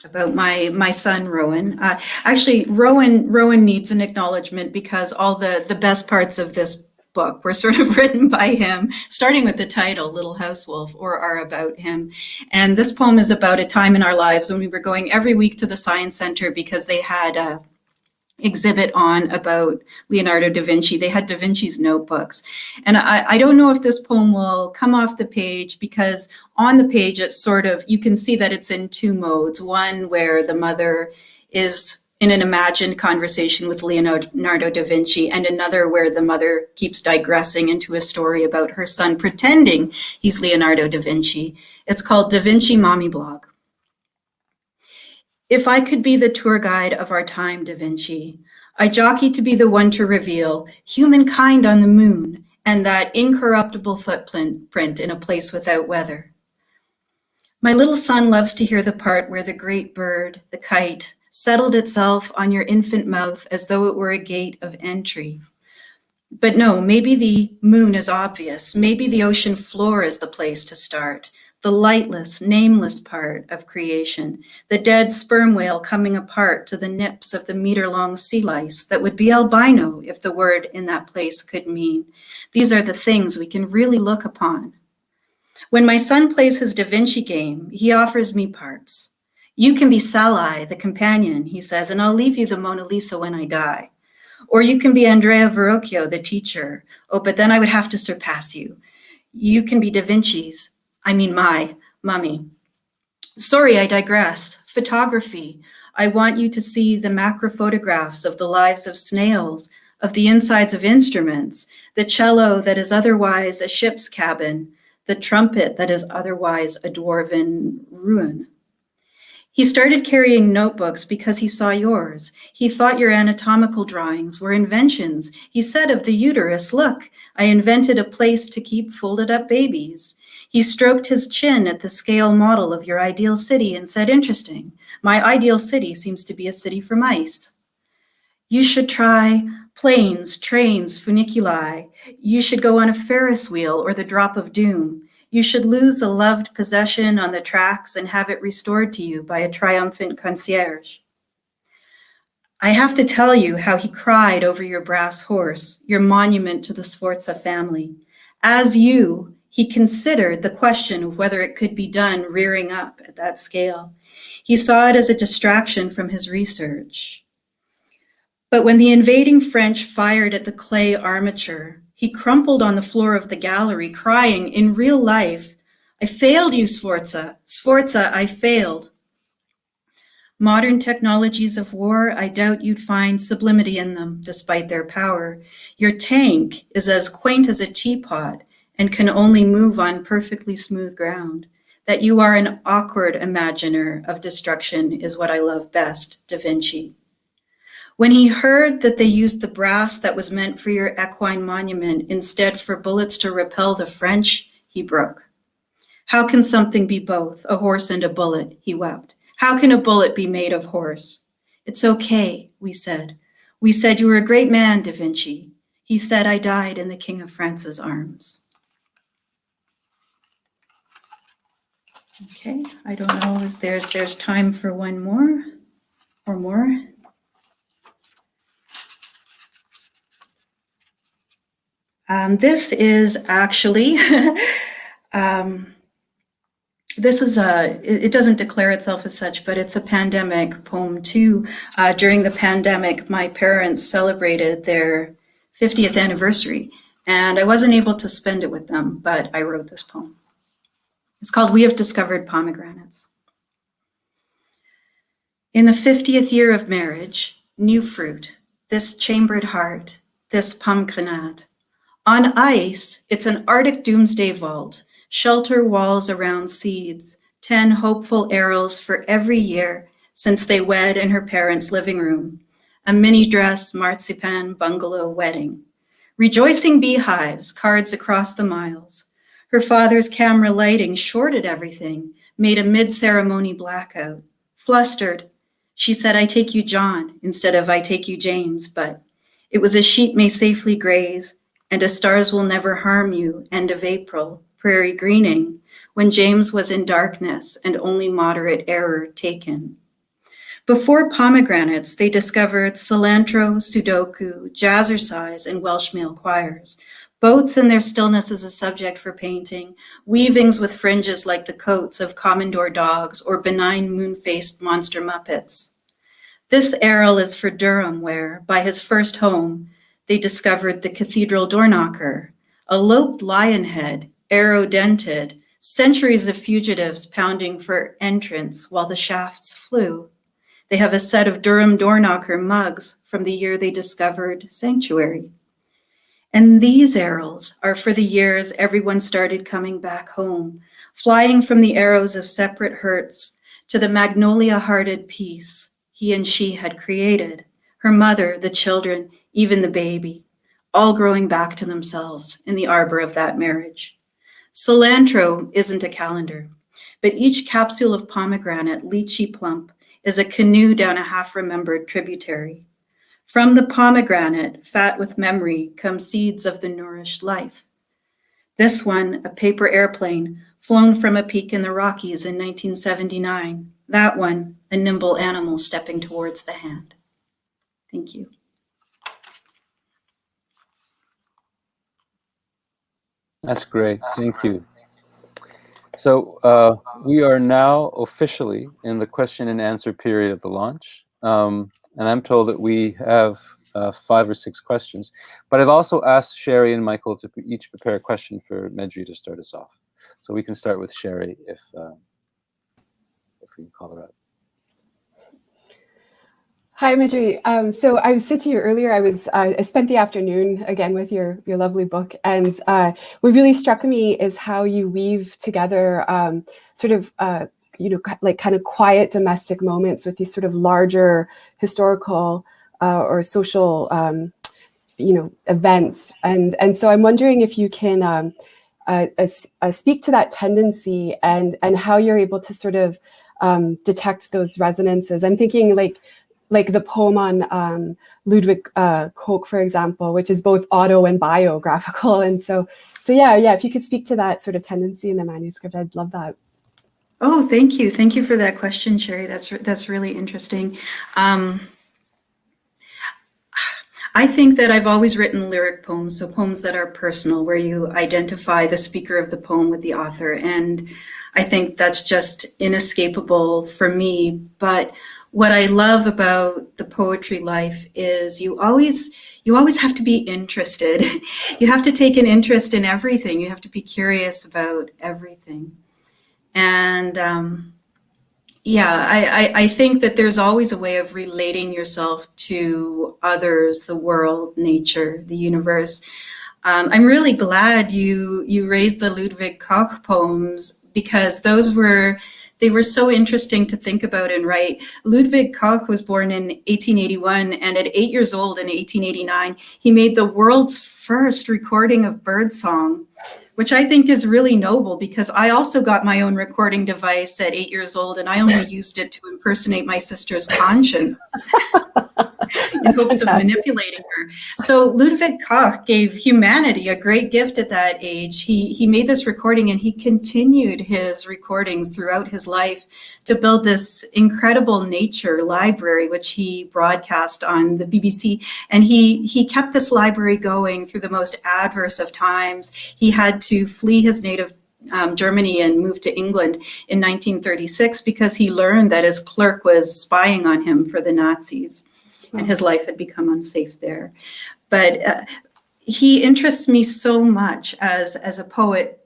about my son, Rowan. Actually, Rowan needs an acknowledgement because all the best parts of this book were sort of written by him, starting with the title, Little Housewolf, or are about him. And this poem is about a time in our lives when we were going every week to the Science Center because they had a exhibit on about Leonardo da Vinci. They had Da Vinci's notebooks. And I don't know if this poem will come off the page because on the page it's sort of, you can see that it's in two modes. One where the mother is in an imagined conversation with Leonardo da Vinci, and another where the mother keeps digressing into a story about her son pretending he's Leonardo da Vinci. It's called Da Vinci Mommy Blog. If I could be the tour guide of our time, Da Vinci, I jockey to be the one to reveal humankind on the moon and that incorruptible footprint in a place without weather. My little son loves to hear the part where the great bird, the kite, settled itself on your infant mouth as though it were a gate of entry. But no, maybe the moon is obvious. Maybe the ocean floor is the place to start. The lightless, nameless part of creation, the dead sperm whale coming apart to the nips of the meter-long sea lice that would be albino if the word in that place could mean. These are the things we can really look upon. When my son plays his Da Vinci game, he offers me parts. You can be Sally, the companion, he says, and I'll leave you the Mona Lisa when I die. Or you can be Andrea Verrocchio, the teacher. Oh, but then I would have to surpass you. You can be my mummy. Sorry, I digress. Photography. I want you to see the macro photographs of the lives of snails, of the insides of instruments, the cello that is otherwise a ship's cabin, the trumpet that is otherwise a dwarven ruin. He started carrying notebooks because he saw yours. He thought your anatomical drawings were inventions. He said of the uterus, look, I invented a place to keep folded up babies. He stroked his chin at the scale model of your ideal city and said, interesting, my ideal city seems to be a city for mice. You should try planes, trains, funiculi. You should go on a Ferris wheel or the drop of doom. You should lose a loved possession on the tracks and have it restored to you by a triumphant concierge. I have to tell you how he cried over your brass horse, your monument to the Sforza family. As you, he considered the question of whether it could be done rearing up at that scale. He saw it as a distraction from his research. But when the invading French fired at the clay armature, he crumpled on the floor of the gallery, crying, in real life, I failed you, Sforza. Sforza, I failed. Modern technologies of war, I doubt you'd find sublimity in them, despite their power. Your tank is as quaint as a teapot and can only move on perfectly smooth ground. That you are an awkward imaginer of destruction is what I love best, Da Vinci. When he heard that they used the brass that was meant for your equine monument instead for bullets to repel the French, he broke. How can something be both, a horse and a bullet, he wept. How can a bullet be made of horse? It's okay, we said. We said you were a great man, Da Vinci. He said I died in the King of France's arms. Okay, I don't know if there's time for one more or more. This is actually, it doesn't declare itself as such, but it's a pandemic poem too. During the pandemic, my parents celebrated their 50th anniversary, and I wasn't able to spend it with them, but I wrote this poem. It's called We Have Discovered Pomegranates. In the 50th year of marriage, new fruit, this chambered heart, this pomegranate. On ice, it's an Arctic doomsday vault, shelter walls around seeds, 10 hopeful arrows for every year since they wed in her parents' living room, a mini dress marzipan bungalow wedding. Rejoicing beehives, cards across the miles. Her father's camera lighting shorted everything, made a mid-ceremony blackout. Flustered, she said, I take you John, instead of I take you James, but it was a sheep may safely graze, and a stars will never harm you, end of April, prairie greening, when James was in darkness and only moderate error taken. Before pomegranates, they discovered cilantro, Sudoku, jazzercise, and Welsh male choirs. Boats and their stillness as a subject for painting, weavings with fringes like the coats of Commodore dogs or benign moon-faced monster muppets. This arrel is for Durham, where, by his first home, they discovered the cathedral doorknocker, a loped lion head, arrow-dented, centuries of fugitives pounding for entrance while the shafts flew. They have a set of Durham doorknocker mugs from the year they discovered sanctuary. And these arrows are for the years everyone started coming back home, flying from the arrows of separate hurts to the magnolia-hearted peace he and she had created, her mother, the children, even the baby, all growing back to themselves in the arbor of that marriage. Cilantro isn't a calendar, but each capsule of pomegranate, lychee plump, is a canoe down a half-remembered tributary. From the pomegranate, fat with memory, come seeds of the nourished life. This one, a paper airplane, flown from a peak in the Rockies in 1979. That one, a nimble animal stepping towards the hand. Thank you. That's great. Thank you. So we are now officially in the question and answer period of the launch. And I'm told that we have 5 or 6 questions. But I've also asked Sheri and Michael to each prepare a question for Medrie to start us off. So we can start with Sheri if we can call her up. Hi, Medrie. So I said to you earlier, I spent the afternoon again with your lovely book, and what really struck me is how you weave together sort of like kind of quiet domestic moments with these sort of larger historical or social events, and so I'm wondering if you can speak to that tendency and how you're able to sort of detect those resonances. I'm thinking like the poem on Ludwig Koch, for example, which is both auto and biographical. And so yeah, if you could speak to that sort of tendency in the manuscript, I'd love that. Oh, thank you. Thank you for that question, Sheri. That's really interesting. I think that I've always written lyric poems, so poems that are personal, where you identify the speaker of the poem with the author. And I think that's just inescapable for me. But what I love about the poetry life is you always have to be interested. You have to take an interest in everything. You have to be curious about everything. And I think that there's always a way of relating yourself to others, the world, nature, the universe. I'm really glad you raised the Ludwig Koch poems, because they were so interesting to think about and write. Ludwig Koch was born in 1881, and at 8 years old in 1889, he made the world's first recording of birdsong, which I think is really noble, because I also got my own recording device at 8 years old, and I only used it to impersonate my sister's conscience in hopes of manipulating her. So Ludwig Koch gave humanity a great gift at that age. He made this recording, and he continued his recordings throughout his life to build this incredible nature library, which he broadcast on the BBC. And he kept this library going through the most adverse of times. He had to flee his native Germany and moved to England in 1936 because he learned that his clerk was spying on him for the Nazis, and his life had become unsafe there. But he interests me so much as a poet,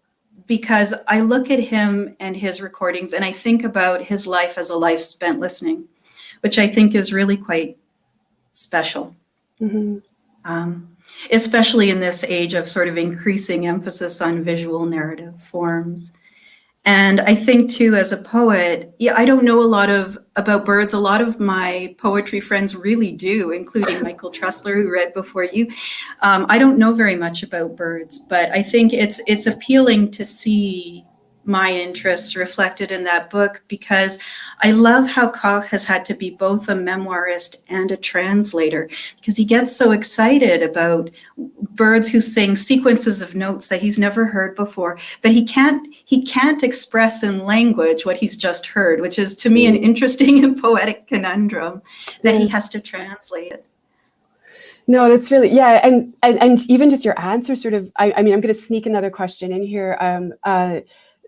because I look at him and his recordings and I think about his life as a life spent listening, which I think is really quite special. Mm-hmm. especially in this age of sort of increasing emphasis on visual narrative forms. And I think too, as a poet, yeah, I don't know a lot about birds. A lot of my poetry friends really do, including Michael Trussler, who read before you. I don't know very much about birds, but I think it's appealing to see my interests reflected in that book, because I love how Koch has had to be both a memoirist and a translator, because he gets so excited about birds who sing sequences of notes that he's never heard before, but he can't express in language what he's just heard, which is to me an interesting and poetic conundrum that he has to translate it. No, that's really, yeah. And even just your answer sort of, I mean, I'm going to sneak another question in here,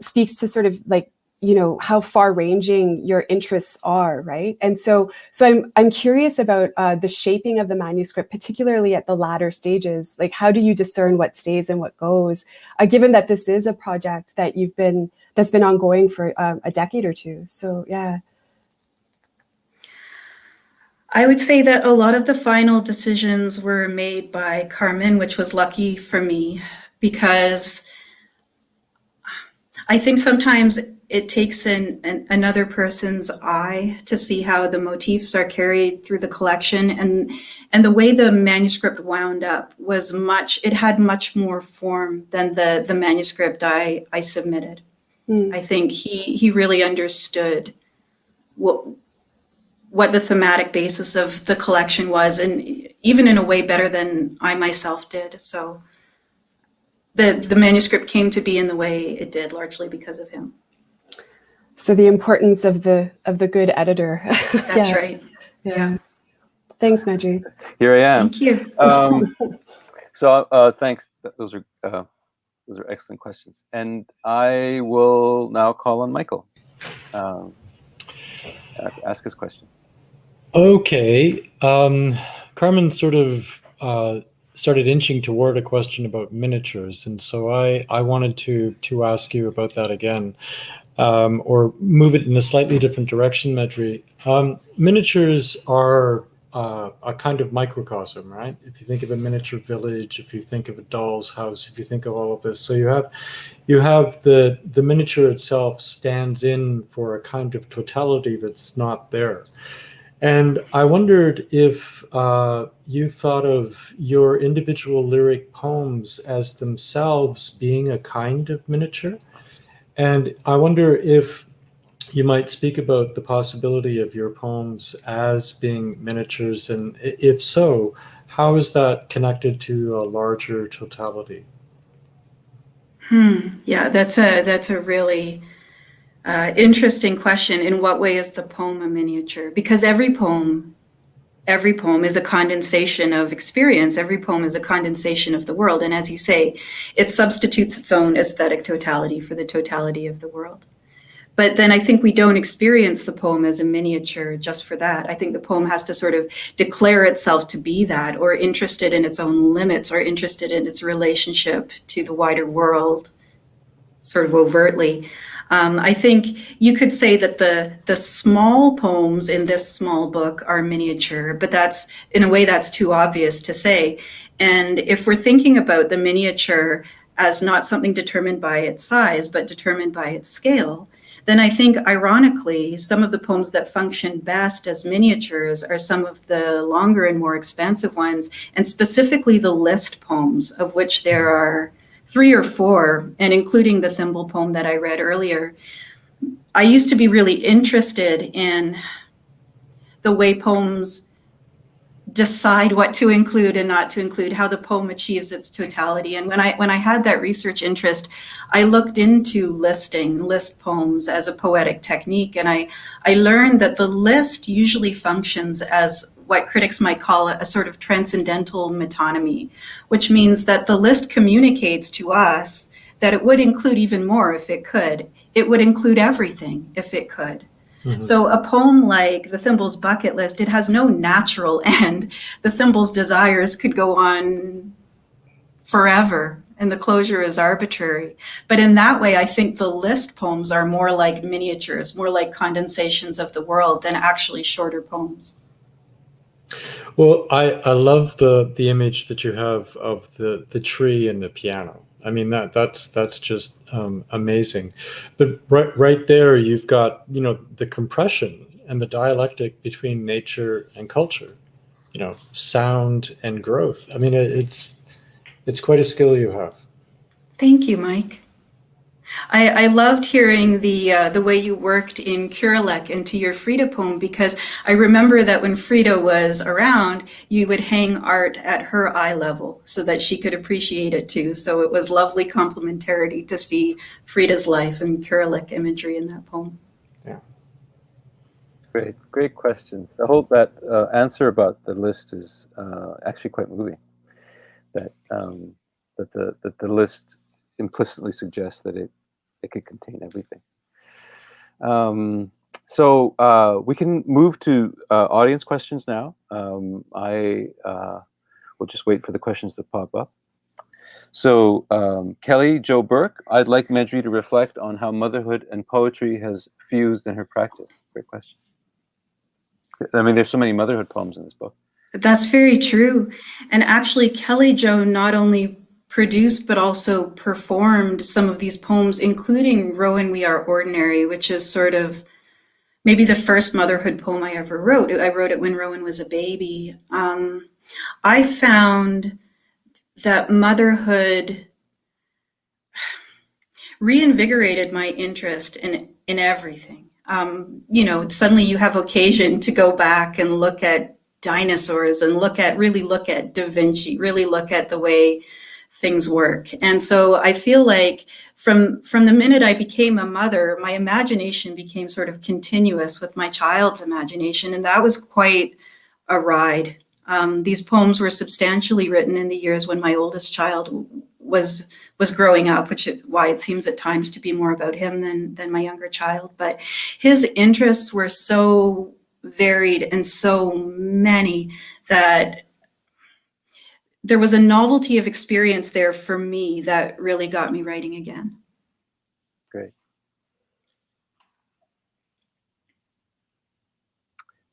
speaks to sort of like, you know, how far ranging your interests are, right? And so I'm curious about the shaping of the manuscript, particularly at the latter stages. Like, how do you discern what stays and what goes, given that this is a project that that's been ongoing for a decade or two? So, yeah. I would say that a lot of the final decisions were made by Carmine, which was lucky for me, because I think sometimes it takes another person's eye to see how the motifs are carried through the collection, and the way the manuscript wound up was it had much more form than the manuscript I submitted. I think he really understood what the thematic basis of the collection was, and even in a way better than I myself did. So the manuscript came to be in the way it did, largely because of him. So the importance of the good editor. That's right. Yeah. Thanks, Medrie. Here I am. Thank you. So thanks. Those are excellent questions, and I will now call on Michael to ask his question. Okay. Carmen sort of started inching toward a question about miniatures, and so I wanted to ask you about that again, or move it in a slightly different direction, Medrie. Miniatures are a kind of microcosm, right? If you think of a miniature village, if you think of a doll's house, if you think of all of this, so you have the miniature itself stands in for a kind of totality that's not there. And I wondered if you thought of your individual lyric poems as themselves being a kind of miniature. And I wonder if you might speak about the possibility of your poems as being miniatures, and if so, how is that connected to a larger totality? Yeah, that's a really interesting question. In what way is the poem a miniature? Because every poem is a condensation of experience. Every poem is a condensation of the world. And as you say, it substitutes its own aesthetic totality for the totality of the world. But then I think we don't experience the poem as a miniature just for that. I think the poem has to sort of declare itself to be that, or interested in its own limits, or interested in its relationship to the wider world, sort of overtly. I think you could say that the small poems in this small book are miniature, but that's, in a way, that's too obvious to say. And if we're thinking about the miniature as not something determined by its size, but determined by its scale, then I think, ironically, some of the poems that function best as miniatures are some of the longer and more expansive ones, and specifically the list poems, of which there are 3 or 4, and including the thimble poem that I read earlier. I used to be really interested in the way poems decide what to include and not to include, how the poem achieves its totality. And when I had that research interest, I looked into list poems as a poetic technique, and I learned that the list usually functions as what critics might call a sort of transcendental metonymy, which means that the list communicates to us that it would include even more if it could. It would include everything if it could. Mm-hmm. So a poem like The Thimble's Bucket List, it has no natural end. The Thimble's desires could go on forever, and the closure is arbitrary. But in that way, I think the list poems are more like miniatures, more like condensations of the world than actually shorter poems. Well, I love the image that you have of the tree and the piano. I mean, that's just amazing. But right there, you've got, you know, the compression and the dialectic between nature and culture, you know, sound and growth. I mean, it's quite a skill you have. Thank you, Mike. I loved hearing the way you worked in Kyrillic into your Frida poem, because I remember that when Frida was around, you would hang art at her eye level so that she could appreciate it too. So it was lovely complementarity to see Frida's life and Kyrillic imagery in that poem. Yeah. Great questions. I hope that answer about the list is actually quite moving. That the list implicitly suggests that it could contain everything. So we can move to audience questions now. I will just wait for the questions to pop up. So Kelly Jo Burke, I'd like Medrie to reflect on how motherhood and poetry has fused in her practice. Great question. I mean, there's so many motherhood poems in this book. That's very true. And actually, Kelly Jo not only produced but also performed some of these poems, including Rowan We Are Ordinary, which is sort of maybe the first motherhood poem I ever wrote. I wrote it when Rowan was a baby. I found that motherhood reinvigorated my interest in everything. You know, suddenly you have occasion to go back and look at dinosaurs and really look at Da Vinci, really look at the way things work. And so I feel like from the minute I became a mother, my imagination became sort of continuous with my child's imagination, and that was quite a ride. These poems were substantially written in the years when my oldest child was growing up, which is why it seems at times to be more about him than my younger child. But his interests were so varied and so many that there was a novelty of experience there for me that really got me writing again. Great.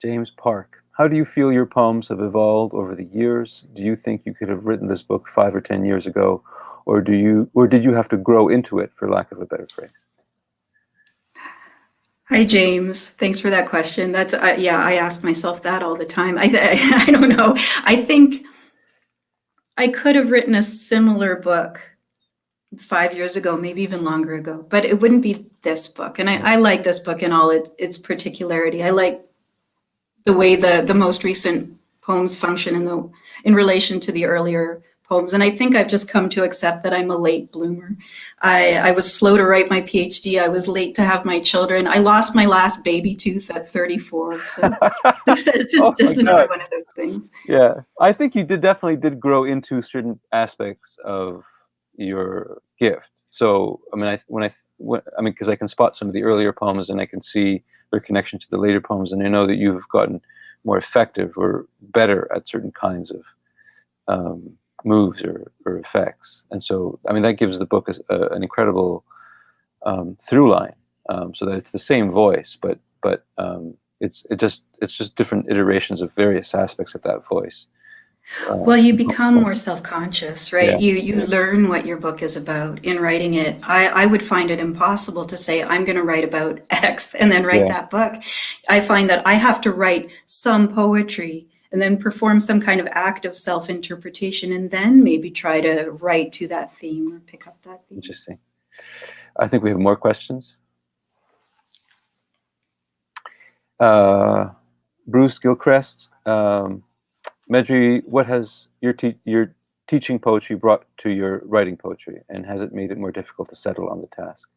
James Park, how do you feel your poems have evolved over the years? Do you think you could have written this book 5 or 10 years ago, or did you have to grow into it, for lack of a better phrase? Hi, James. Thanks for that question. That's yeah, I ask myself that all the time. I don't know. I think I could have written a similar book 5 years ago, maybe even longer ago, but it wouldn't be this book. And I like this book in all its particularity. I like the way the most recent poems function in relation to the earlier poems. And I think I've just come to accept that I'm a late bloomer. I was slow to write my PhD. I was late to have my children. I lost my last baby tooth at 34. So it's just another one of those things. Yeah, I think you definitely did grow into certain aspects of your gift. So, I mean, because I can spot some of the earlier poems and I can see their connection to the later poems, and I know that you've gotten more effective or better at certain kinds of moves or effects. And so, I mean, that gives the book an incredible through line, so that it's the same voice, but it's just different iterations of various aspects of that voice. Well, you become more self-conscious, right? Yeah. You learn what your book is about in writing it. I would find it impossible to say, I'm going to write about X and then write that book. I find that I have to write some poetry and then perform some kind of act of self-interpretation and then maybe try to write to that theme or pick up that theme. Interesting. I think we have more questions. Bruce Gilchrist, Medrie, what has your teaching poetry brought to your writing poetry, and has it made it more difficult to settle on the task?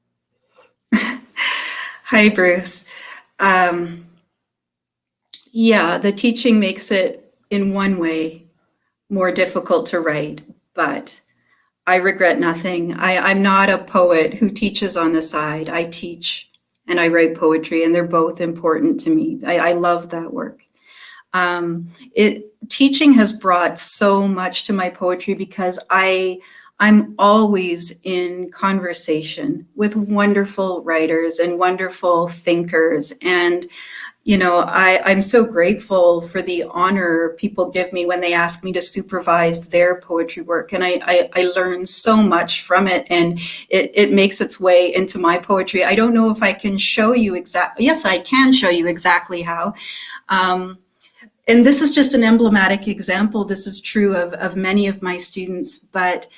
Hi, Bruce. Yeah, the teaching makes it, in one way, more difficult to write, but I regret nothing. I'm not a poet who teaches on the side. I teach and I write poetry, and they're both important to me. I love that work. Teaching has brought so much to my poetry because I'm always in conversation with wonderful writers and wonderful thinkers, and you know, I'm so grateful for the honor people give me when they ask me to supervise their poetry work. And I learn so much from it, and it makes its way into my poetry. I don't know if I can show you exactly, yes, I can show you exactly how. And this is just an emblematic example. This is true of many of my students, but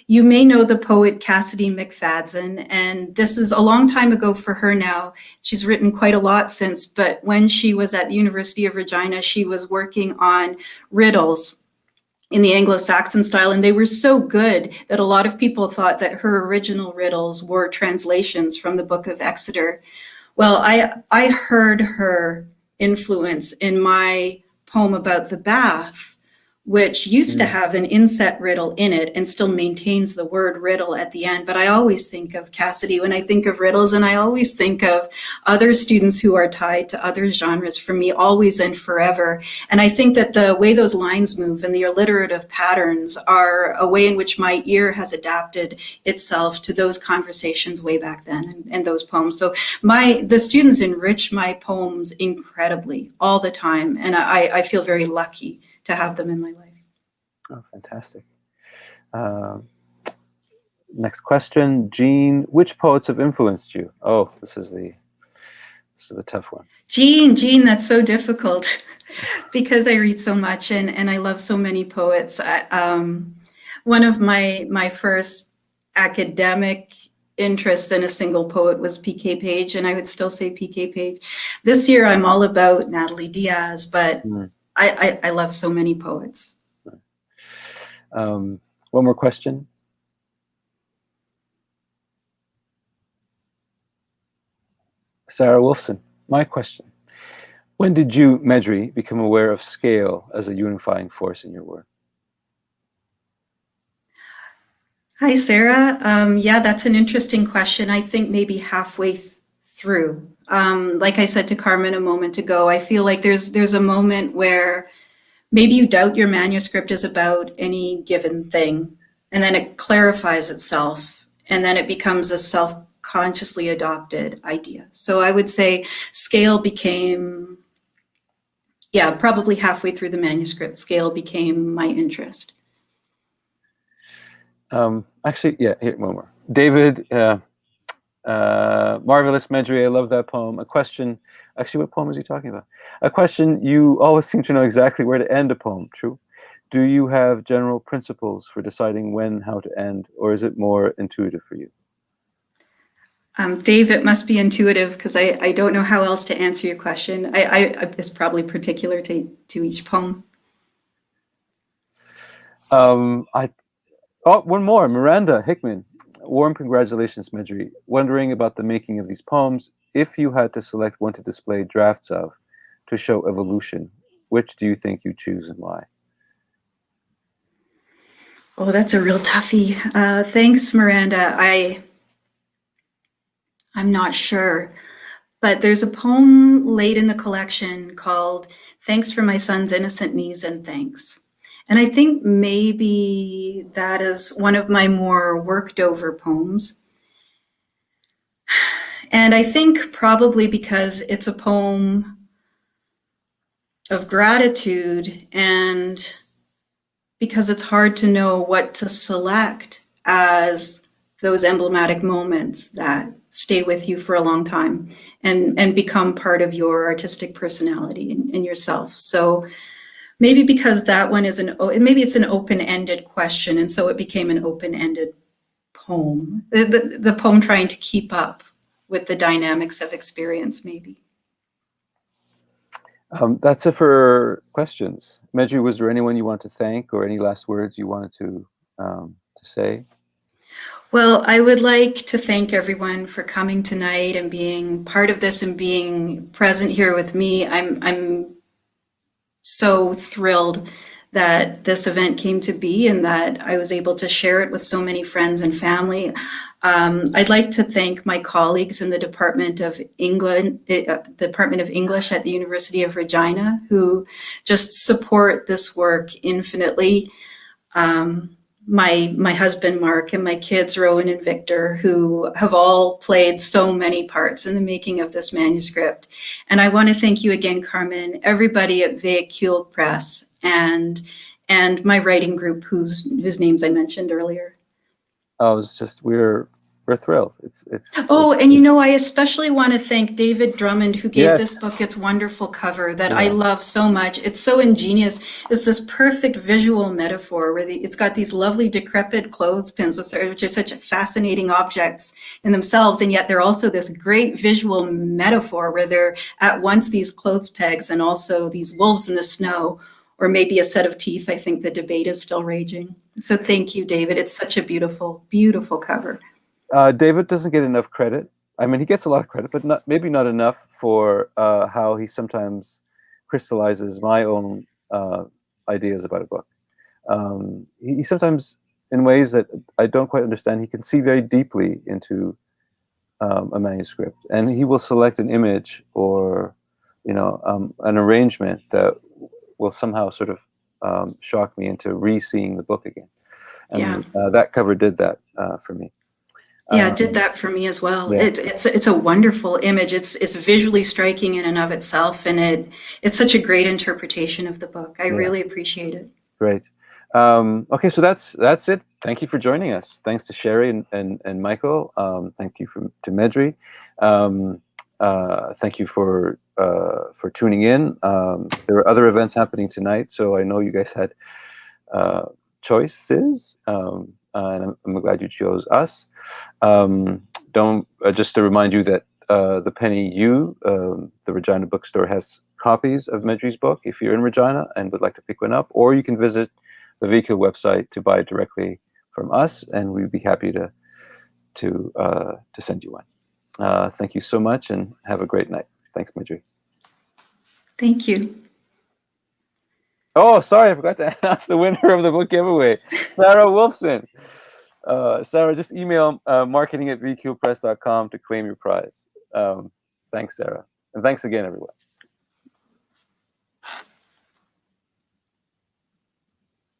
you may know the poet Cassidy McFadden, and this is a long time ago for her now. She's written quite a lot since, but when she was at the University of Regina, she was working on riddles in the Anglo-Saxon style, and they were so good that a lot of people thought that her original riddles were translations from the Book of Exeter. Well, I heard her influence in my poem about the bath, which used to have an inset riddle in it and still maintains the word riddle at the end. But I always think of Cassidy when I think of riddles, and I always think of other students who are tied to other genres for me, always and forever. And I think that the way those lines move and the alliterative patterns are a way in which my ear has adapted itself to those conversations way back then and those poems. So the students enrich my poems incredibly all the time, and I feel very lucky to have them in my life. Oh, fantastic. Next question, Jean, which poets have influenced you? Oh, this is the tough one. Jean, that's so difficult because I read so much and I love so many poets. One of my first academic interest in a single poet was P.K. Page, and I would still say P.K. Page. This year I'm all about Natalie Diaz, but I love so many poets. One more question. Sarah Wolfson, my question. When did you, Medrie, become aware of scale as a unifying force in your work? Hi, Sarah. Yeah, that's an interesting question. I think maybe halfway through. Like I said to Carmen a moment ago, I feel like there's a moment where maybe you doubt your manuscript is about any given thing, and then it clarifies itself, and then it becomes a self-consciously adopted idea. So I would say scale became, yeah, probably halfway through the manuscript, scale became my interest. Actually, yeah, here, one more. David, marvelous Medrie, I love that poem. A question, actually, what poem is he talking about? A question, you always seem to know exactly where to end a poem, true? Do you have general principles for deciding when, how to end, or is it more intuitive for you? Dave, it must be intuitive because I don't know how else to answer your question. It's probably particular to each poem. Oh, one more, Miranda Hickman. Warm congratulations, Medrie. Wondering about the making of these poems. If you had to select one to display drafts of to show evolution, which do you think you choose and why? Oh, that's a real toughie. Thanks, Miranda. I'm not sure, but there's a poem late in the collection called Thanks for My Son's Innocent Knees and Thanks. And I think maybe that is one of my more worked over poems. And I think probably because it's a poem of gratitude and because it's hard to know what to select as those emblematic moments that stay with you for a long time and become part of your artistic personality and yourself. So maybe because that one is maybe it's an open-ended question, and so it became an open-ended poem. The poem trying to keep up with the dynamics of experience, maybe. That's it for questions. Medrie, was there anyone you want to thank or any last words you wanted to say? Well, I would like to thank everyone for coming tonight and being part of this and being present here with me. I'm so thrilled that this event came to be and that I was able to share it with so many friends and family. I'd like to thank my colleagues in the Department of English at the University of Regina, who just support this work infinitely. my husband Mark and my kids Rowan and Victor, who have all played so many parts in the making of this manuscript. And I want to thank you again, Carmen, everybody at Véhicule Press, and my writing group, whose names I mentioned earlier. Oh, it's just we're thrilled. And you know, I especially want to thank David Drummond, who gave Yes. this book its wonderful cover that I love so much. It's so ingenious. It's this perfect visual metaphor where it's got these lovely decrepit clothespins, which are such fascinating objects in themselves, and yet they're also this great visual metaphor where they're at once these clothes pegs and also these wolves in the snow, or maybe a set of teeth. I think the debate is still raging. So thank you, David. It's such a beautiful, beautiful cover. David doesn't get enough credit. I mean, he gets a lot of credit, but maybe not enough for how he sometimes crystallizes my own ideas about a book. He sometimes, in ways that I don't quite understand, he can see very deeply into a manuscript, and he will select an image or, an arrangement that will somehow sort of shock me into re-seeing the book again. And that cover did that for me. Yeah, it did that for me as well. Yeah. It's a wonderful image. It's visually striking in and of itself, and it's such a great interpretation of the book. I really appreciate it. Great. Okay, so that's it. Thank you for joining us. Thanks to Sheri and Michael. Thank you to Medrie. Thank you for tuning in. There are other events happening tonight, so I know you guys had choices. And I'm glad you chose us. Just to remind you that the Penny U, the Regina bookstore, has copies of Medrie's book if you're in Regina and would like to pick one up, or you can visit the Véhicule website to buy it directly from us, and we'd be happy to send you one. Thank you so much, and have a great night. Thanks, Medrie. Thank you. Oh, sorry, I forgot to announce the winner of the book giveaway, Sarah Wolfson. Sarah, just email marketing@vehiculepress.com to claim your prize. Thanks, Sarah. And thanks again, everyone.